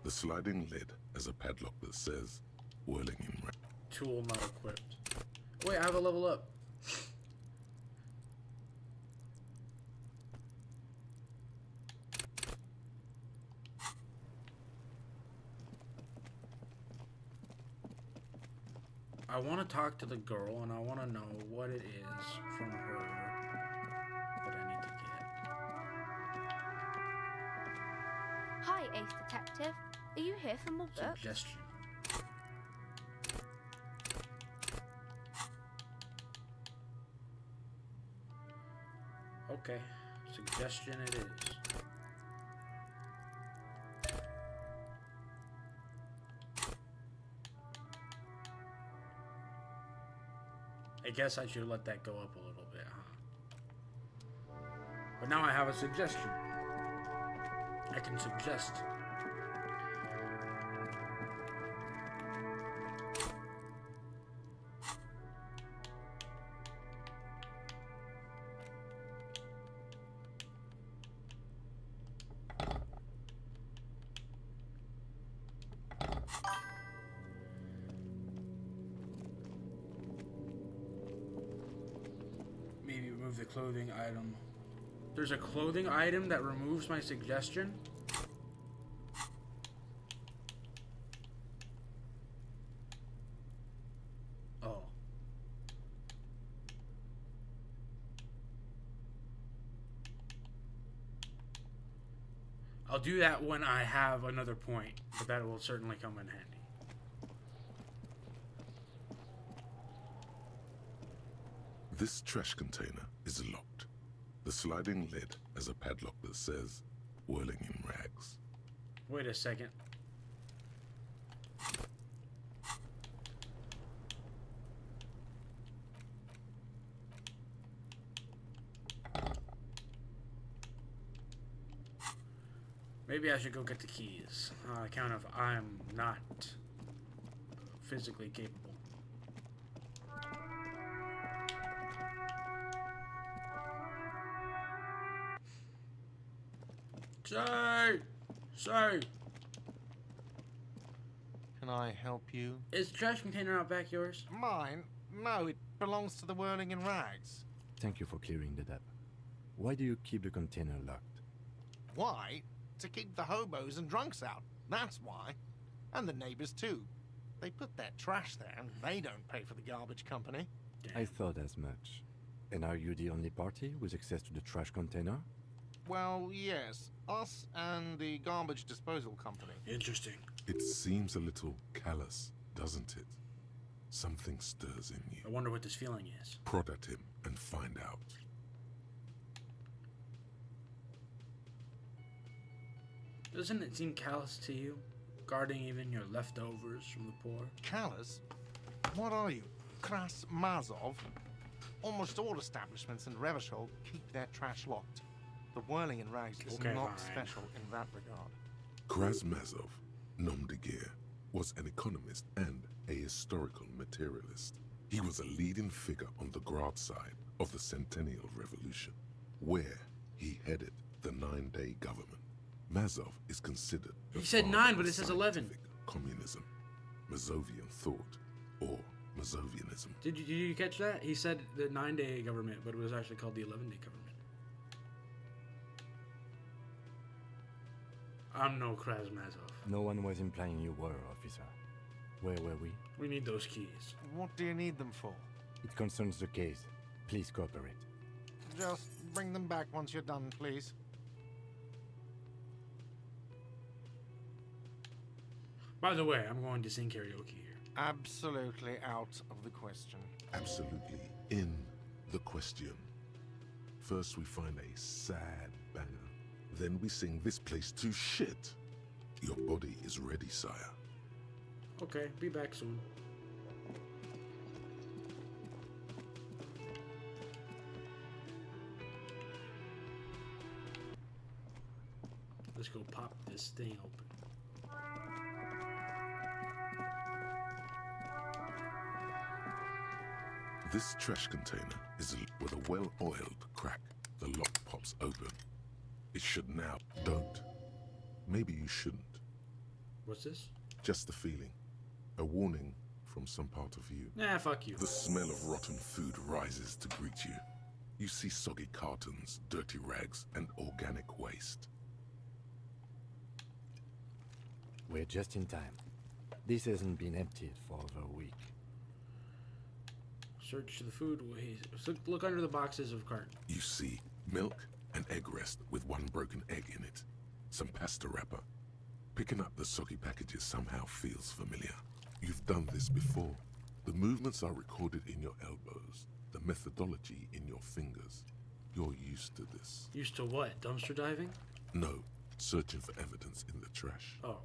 The sliding lid has a padlock that says, whirling in red. Tool not equipped. Wait, I have a level up. I want to talk to the girl and I want to know what it is from her that I need to get. Hi, Ace Detective. Are you here for more books? Suggestion. Okay, suggestion it is. I guess I should let that go up a little bit, huh? But now I have a suggestion. I can suggest. Maybe remove the clothing item. There's a clothing item that removes my suggestion? Oh. I'll do that when I have another point, but that will certainly come in handy. This trash container is locked. The sliding lid has a padlock that says, whirling in rags. Wait a second. Maybe I should go get the keys on account of I'm not physically capable. Say! Can I help you? Is the trash container out back yours? Mine? No, it belongs to the Whirling in Rags. Thank you for clearing that up. Why do you keep the container locked? Why? To keep the hobos and drunks out. That's why. And the neighbors too. They put their trash there and they don't pay for the garbage company. I thought as much. And are you the only party with access to the trash container? Well, yes. Us and the garbage disposal company. Interesting. It seems a little callous, doesn't it? Something stirs in you. I wonder what this feeling is. Prod at him and find out. Doesn't it seem callous to you? Guarding even your leftovers from the poor? Callous? What are you? Kras Mazov? Almost all establishments in Revachol keep their trash locked. The Whirling in Rags is not special in that regard. Krasmazov, nom de guerre, was an economist and a historical materialist. He was a leading figure on the Grad side of the Centennial Revolution, where he headed the 9-day government. Mazov is considered the He said father 9, of but it says 11. communism, Mazovian thought, or Mazovianism. Did you catch that? He said the 9-day government, but it was actually called the 11-day government. I'm no Krasmazov. No one was implying you were, officer. Where were we? We need those keys. What do you need them for? It concerns the case. Please cooperate. Just bring them back once you're done, please. By the way, I'm going to sing karaoke here. Absolutely out of the question. Absolutely in the question. First we find a sad banger. Then we sing this place to shit. Your body is ready, sire. Okay, be back soon. Let's go pop this thing open. This trash container is with a well-oiled crack. The lock pops open. It should now. Don't. Maybe you shouldn't. What's this? Just a feeling. A warning from some part of you. Nah, fuck you. The smell of rotten food rises to greet you. You see soggy cartons, dirty rags, and organic waste. We're just in time. This hasn't been emptied for over a week. Search the food waste. Look under the boxes of carton. You see milk and egg rest with one broken egg in it. Some pasta wrapper. Picking up the soggy packages somehow feels familiar. You've done this before. The movements are recorded in your elbows. The methodology in your fingers. You're used to this. Used to what? Dumpster diving? No. Searching for evidence in the trash. Oh.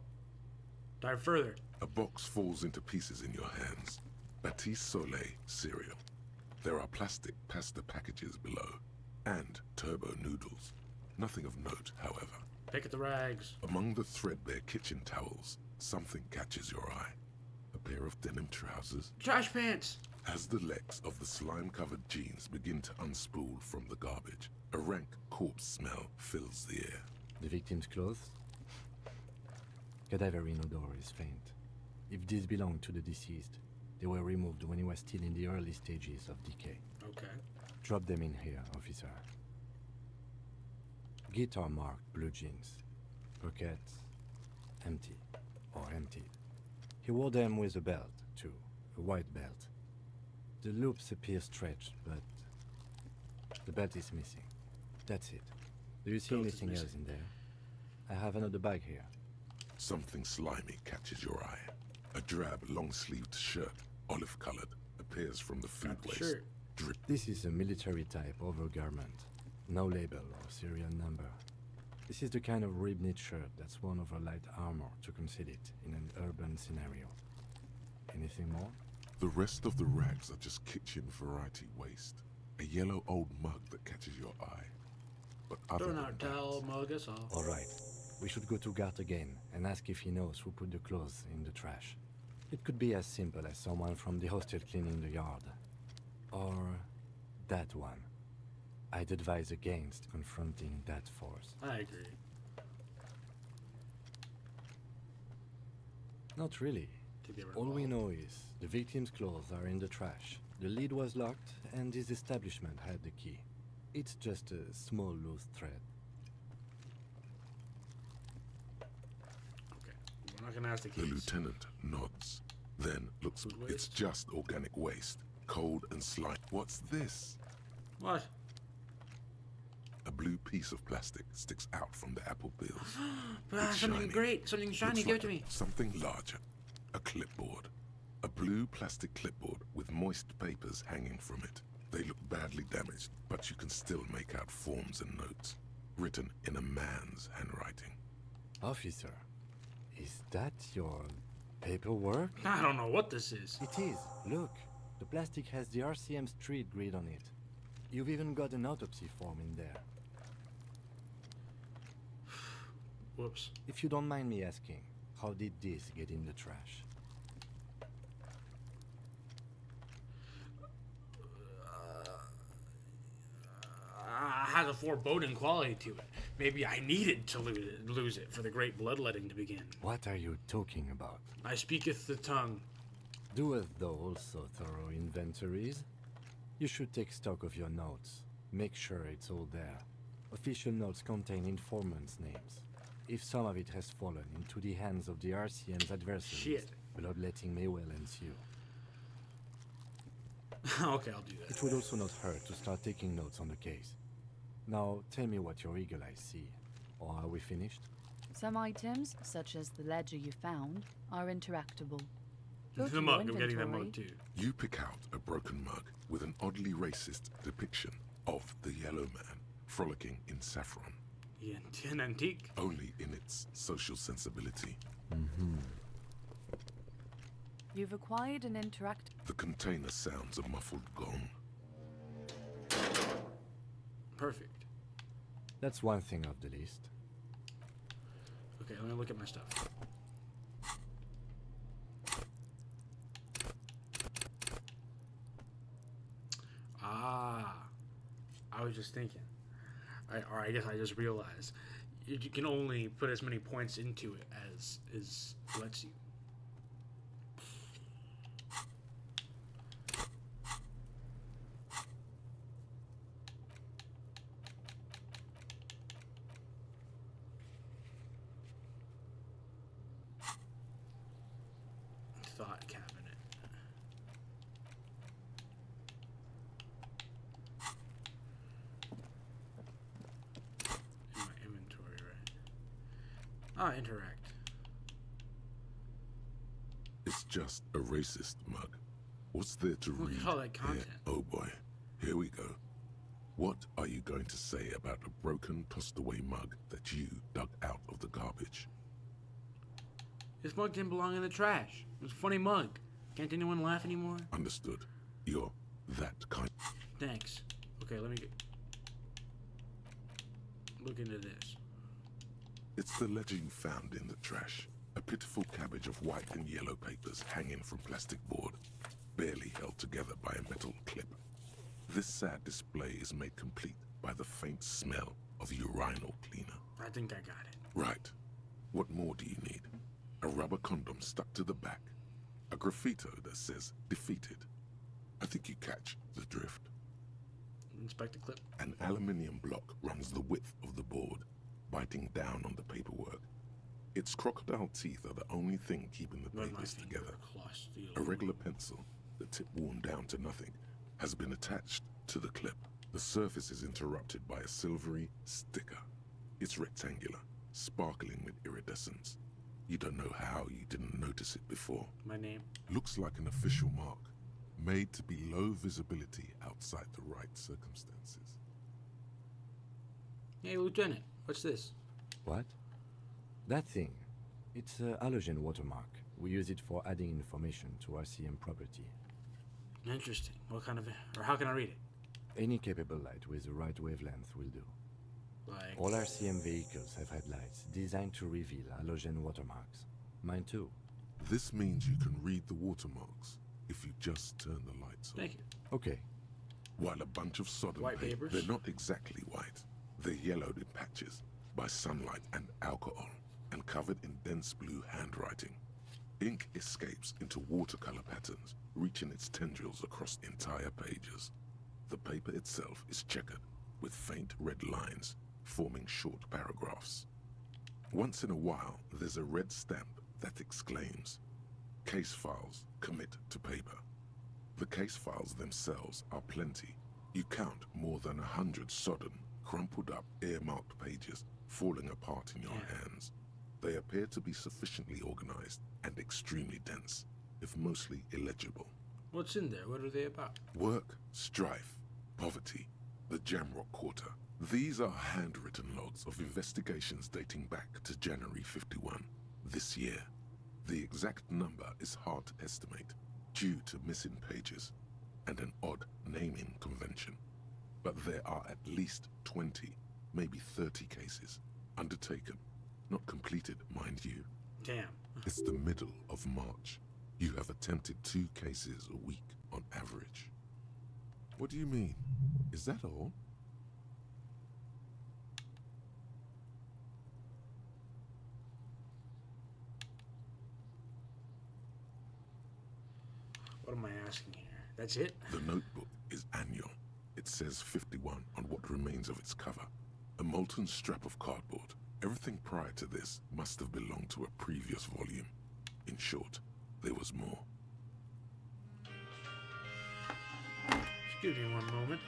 Dive further. A box falls into pieces in your hands. Batiste Soleil cereal. There are plastic pasta packages below. And turbo noodles. Nothing of note, however. Pick at the rags. Among the threadbare kitchen towels, something catches your eye. A pair of denim trousers. Trash pants! As the legs of the slime-covered jeans begin to unspool from the garbage, a rank corpse smell fills the air. The victim's clothes? Cadaverine odor is faint. If these belong to the deceased, they were removed when he was still in the early stages of decay. Okay. Drop them in here, officer. Guitar marked blue jeans. Pockets empty or emptied. He wore them with a belt, too. A white belt. The loops appear stretched, but the belt is missing. That's it. Do you see anything else in there? I have another bag here. Something slimy catches your eye. A drab, long-sleeved shirt, olive-colored, appears from the food waste. Drip. This is a military-type overgarment. No label or serial number. This is the kind of rib-knit shirt that's worn over light armor to conceal it in an urban scenario. Anything more? The rest of the rags are just kitchen variety waste. A yellow old mug that catches your eye. But other Do than not that, tell mug us all. All right. We should go to Gart again and ask if he knows who put the clothes in the trash. It could be as simple as someone from the hostel cleaning the yard. Or that one. I'd advise against confronting that force. I agree. Not really. All we know is the victim's clothes are in the trash. The lid was locked and his establishment had the key. It's just a small loose thread. Okay. We're not gonna ask the the kids. lieutenant nods, then looks. It's just organic waste, cold and slime. What's this? What? A blue piece of plastic sticks out from the apple peels. Ah, something great. Something shiny. Looks Give like it to me. Something larger. A clipboard. A blue plastic clipboard with moist papers hanging from it. They look badly damaged, but you can still make out forms and notes, written in a man's handwriting. Officer, is that your paperwork? I don't know what this is. It is. Look, the plastic has the RCM street grid on it. You've even got an autopsy form in there. Whoops. If you don't mind me asking, how did this get in the trash? Has a foreboding quality to it. Maybe I needed to lose it for the great bloodletting to begin. What are you talking about? I speaketh the tongue. Doeth thou also thorough inventories? You should take stock of your notes. Make sure it's all there. Official notes contain informants' names. If some of it has fallen into the hands of the RCM's adversaries, bloodletting may well ensue. Okay, I'll do that. It would also not hurt to start taking notes on the case. Now, tell me what your eagle eyes see. Or are we finished? Some items, such as the ledger you found, are interactable. Go to The your mug. I'm getting that inventory. mug too. You pick out a broken mug with an oddly racist depiction of the Yellow Man frolicking in saffron. An antique. Only in its social sensibility. You've acquired an interact. The container sounds a muffled gong. Perfect. That's one thing off the list. Okay, let me look at my stuff. Ah, I was just thinking. Or I guess I just realized you can only put as many points into it as lets you. Thought cabinet. In my inventory, right? Ah, interact. It's just a racist mug. What's there to Look read? at all that content. Here? Oh boy, here we go. What are you going to say about a broken, tossed-away mug that you dug out of the garbage? This mug didn't belong in the trash. It was a funny mug. Can't anyone laugh anymore? Understood. You're that kind. Thanks. Okay, let me look into this. It's the ledger you found in the trash. A pitiful cabbage of white and yellow papers hanging from plastic board, barely held together by a metal clip. This sad display is made complete by the faint smell of urinal cleaner. I think I got it. Right. What more do you need? A rubber condom stuck to the back. A graffito that says defeated. I think you catch the drift. Inspect the clip. An aluminium block runs the width of the board, biting down on the paperwork. Its crocodile teeth are the only thing keeping the papers together. A regular pencil, the tip worn down to nothing, has been attached to the clip. The surface is interrupted by a silvery sticker. It's rectangular, sparkling with iridescence. You don't know how you didn't notice it before. My name. Looks like an official mark, made to be low visibility outside the right circumstances. Hey, Lieutenant, what's this? What? That thing. It's a halogen watermark. We use it for adding information to RCM property. Interesting. What kind of, or how can I read it? Any capable light with the right wavelength will do. Like... All RCM vehicles have headlights designed to reveal halogen watermarks. Mine too. This means you can read the watermarks if you just turn the lights on. Thank you. Okay. While a bunch of sodden White paint, papers? they're not exactly white. They're yellowed in patches by sunlight and alcohol, and covered in dense blue handwriting. Ink escapes into watercolor patterns, reaching its tendrils across entire pages. The paper itself is checkered, with faint red lines, forming short paragraphs. Once in a while, there's a red stamp that exclaims, "Case files commit to paper." The case files themselves are plenty. You count more than 100 sodden, crumpled up, earmarked pages falling apart in your hands. They appear to be sufficiently organized and extremely dense, if mostly illegible. What's in there? What are they about? Work, strife, poverty, the Jamrock Quarter. These are handwritten logs of investigations dating back to January 51, this year. The exact number is hard to estimate, due to missing pages and an odd naming convention. But there are at least 20, maybe 30 cases, undertaken, not completed, mind you. Damn. It's the middle of March. You have attempted 2 cases a week on average. What do you mean? Is that all? What am I asking here? That's it? The notebook is annual. It says 51 on what remains of its cover. A molten strap of cardboard. Everything prior to this must have belonged to a previous volume. In short, there was more. Excuse me one moment.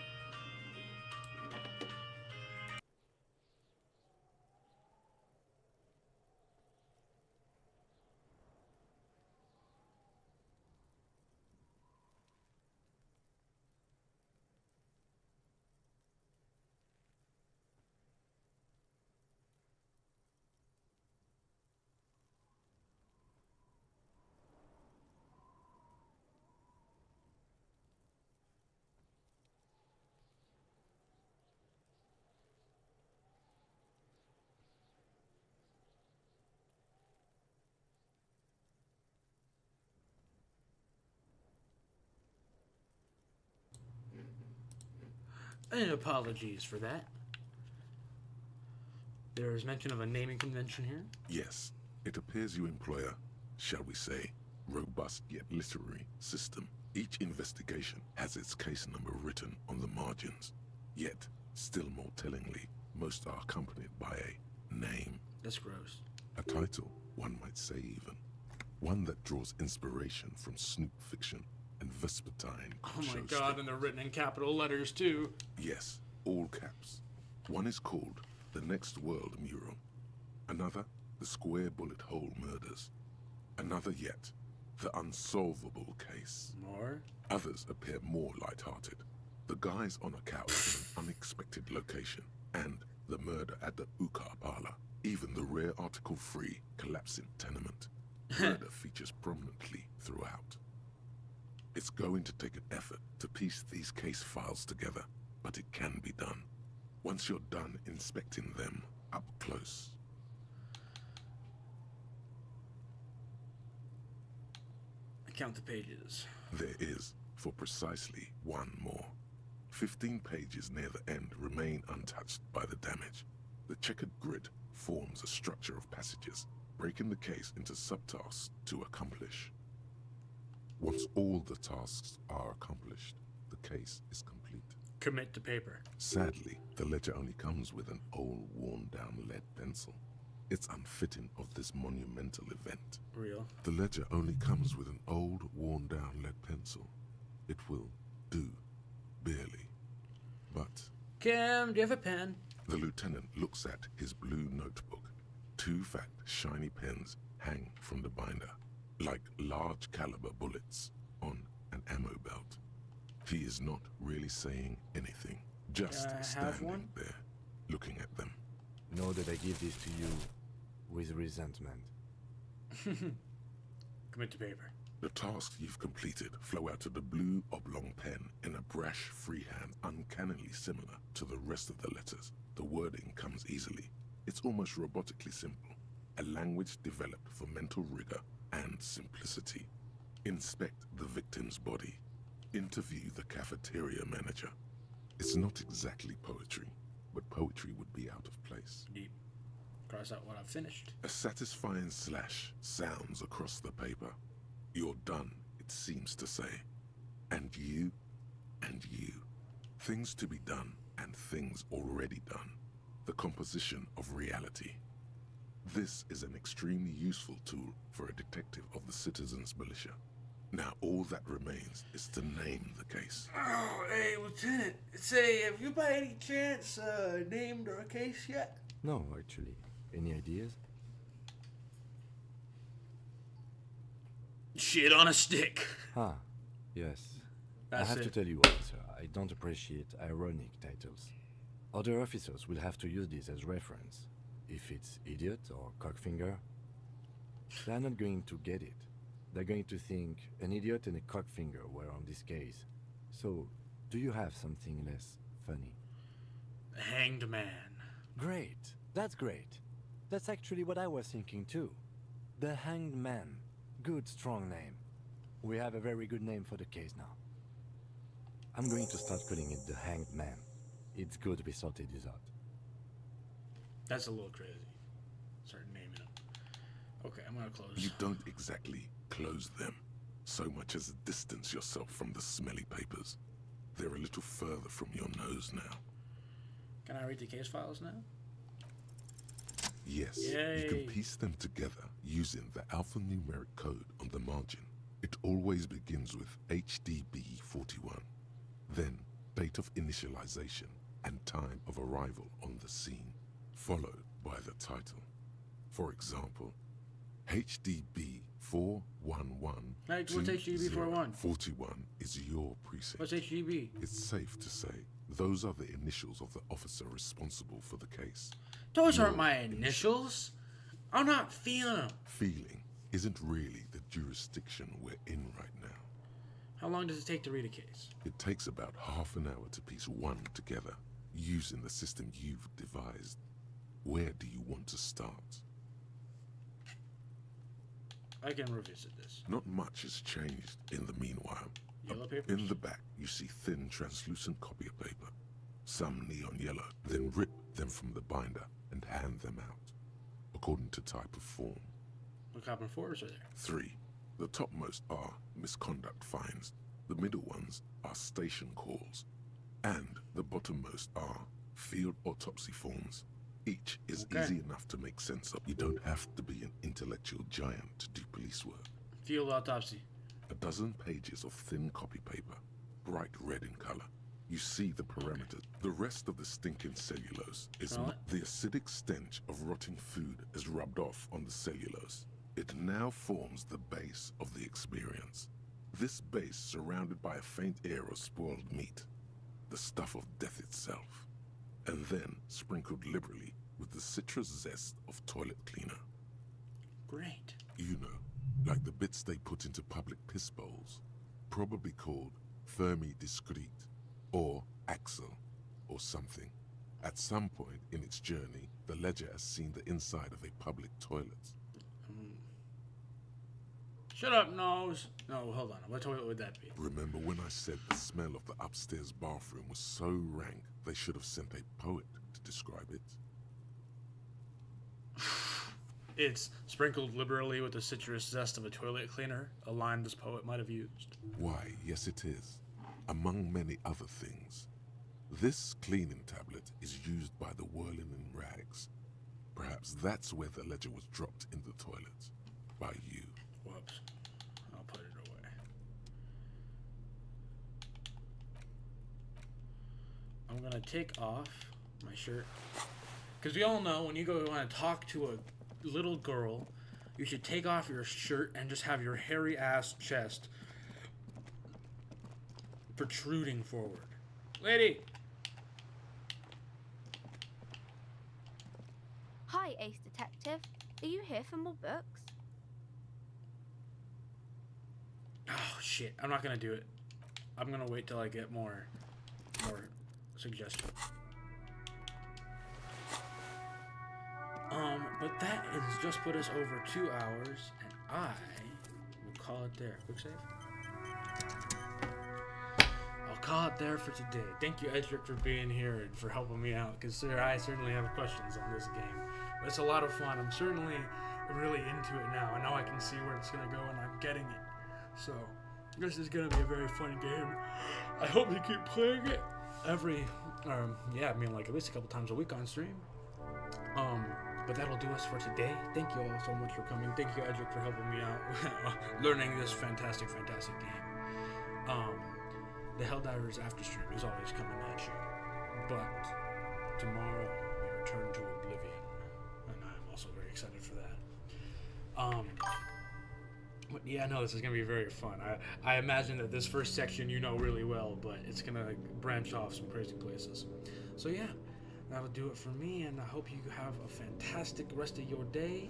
And apologies for that. There is mention of a naming convention here. Yes, it appears you employ a, shall we say, robust yet literary system. Each investigation has its case number written on the margins. Yet, still more tellingly, most are accompanied by a name. That's gross. A title, one might say even. One that draws inspiration from snoop fiction and vespertine. Oh my god, and they're written in capital letters too. Yes, all caps. One is called The Next World Mural. Another, The Square Bullet Hole Murders. Another yet, The Unsolvable Case. More? Others appear more light-hearted. The guys on a couch in an unexpected location, and the murder at the Ukar Parlor. Even the rare article-free collapsing tenement. Murder features prominently throughout. It's going to take an effort to piece these case files together, but it can be done. Once you're done inspecting them up close. Count the pages. There is, for precisely one more. 15 pages near the end remain untouched by the damage. The checkered grid forms a structure of passages, breaking the case into subtasks to accomplish. Once all the tasks are accomplished, the case is complete. Commit to paper. Sadly, the ledger only comes with an old, worn-down lead pencil. It's unfitting of this monumental event. Real. The ledger only comes with an old, worn-down lead pencil. It will do, barely. But... Cam, do you have a pen? The lieutenant looks at his blue notebook. 2 fat, shiny pens hang from the binder, like large caliber bullets on an ammo belt. He is not really saying anything, just standing there, looking at them. Know that I give this to you with resentment. Commit to paper. The tasks you've completed flow out of the blue oblong pen in a brash freehand uncannily similar to the rest of the letters. The wording comes easily. It's almost robotically simple. A language developed for mental rigor and simplicity. Inspect the victim's body. Interview the cafeteria manager. It's not exactly poetry, but poetry would be out of place. Deep. Cross out what I've finished. A satisfying slash sounds across the paper. You're done, it seems to say. And you, and you. Things to be done, and things already done. The composition of reality. This is an extremely useful tool for a detective of the citizens' militia. Now all that remains is to name the case. Oh, hey, Lieutenant. Say, have you by any chance named our case yet? No, actually. Any ideas? Shit on a stick. Ah, yes. That's I have it. to tell you, officer, I don't appreciate ironic titles. Other officers will have to use this as reference. If it's idiot or cockfinger, they're not going to get it. They're going to think an idiot and a cockfinger were on this case. So, do you have something less funny? Hanged man. Great. That's great. That's actually what I was thinking too. The Hanged Man. Good, strong name. We have a very good name for the case now. I'm going to start calling it the Hanged Man. It's good we sorted this out. That's a little crazy. Start naming them. Okay, I'm gonna close. You don't exactly close them, so much as distance yourself from the smelly papers. They're a little further from your nose now. Can I read the case files now? Yes, Yay. you can piece them together using the alphanumeric code on the margin. It always begins with HDB41, then date of initialization and time of arrival on the scene, followed by the title. For example, HDB 411. Hey, what's HDB 411? 41 is your precinct. What's HDB? It's safe to say those are the initials of the officer responsible for the case. Those aren't my initials. I'm not feeling them. Feeling isn't really the jurisdiction we're in right now. How long does it take to read a case? It takes about half an hour to piece one together, using the system you've devised. Where do you want to start? I can revisit this. Not much has changed in the meanwhile. Yellow papers? In the back, you see thin, translucent copy of paper. some neon yellow, then rip them from the binder and hand them out, according to type of form. What kind of forms are there? 3. The topmost are misconduct fines, the middle ones are station calls, and the bottommost are field autopsy forms. Each is easy enough to make sense of. You don't have to be an intellectual giant to do police work. Field autopsy. A dozen pages of thin copy paper, bright red in color. You see the parameters. The rest of the stinking cellulose is the acidic stench of rotting food is rubbed off on the cellulose. It now forms the base of the experience. This base surrounded by a faint air of spoiled meat, the stuff of death itself, and then sprinkled liberally with the citrus zest of toilet cleaner. Great. You know, like the bits they put into public piss bowls, probably called Fermi Discrete, or Axel, or something. At some point in its journey, the ledger has seen the inside of a public toilet. Shut up, Nose. No, hold on. What toilet would that be? Remember when I said the smell of the upstairs bathroom was so rank, they should have sent a poet to describe it? It's sprinkled liberally with the citrus zest of a toilet cleaner, a line this poet might have used. Why, yes it is. Among many other things. This cleaning tablet is used by the whirling in rags. Perhaps that's where the ledger was dropped in the toilet. By you. Whoops. I'll put it away. I'm gonna take off my shirt. Because we all know when you go want to talk to a little girl, you should take off your shirt and just have your hairy ass chest protruding forward. Lady! Hi, Ace Detective. Are you here for more books? Oh shit, I'm not gonna do it. I'm gonna wait till I get more suggestions. But that has just put us over 2 hours, and I will call it there. Quick save. I'll call it there for today. Thank you, Edric, for being here and for helping me out, because I certainly have questions on this game. But it's a lot of fun. I'm certainly really into it now. I know I can see where it's going to go, and I'm getting it. So, this is going to be a very fun game. I hope you keep playing it every, like at least a couple times a week on stream. But that'll do us for today. Thank you all so much for coming. Thank you, Edric, for helping me out learning this fantastic game. The Helldivers after stream is always coming at you. But tomorrow we return to Oblivion. And I'm also very excited for that. But yeah, no, this is going to be very fun. I imagine that this first section you know really well, but it's going to branch off some crazy places. So yeah, that'll do it for me, and I hope you have a fantastic rest of your day.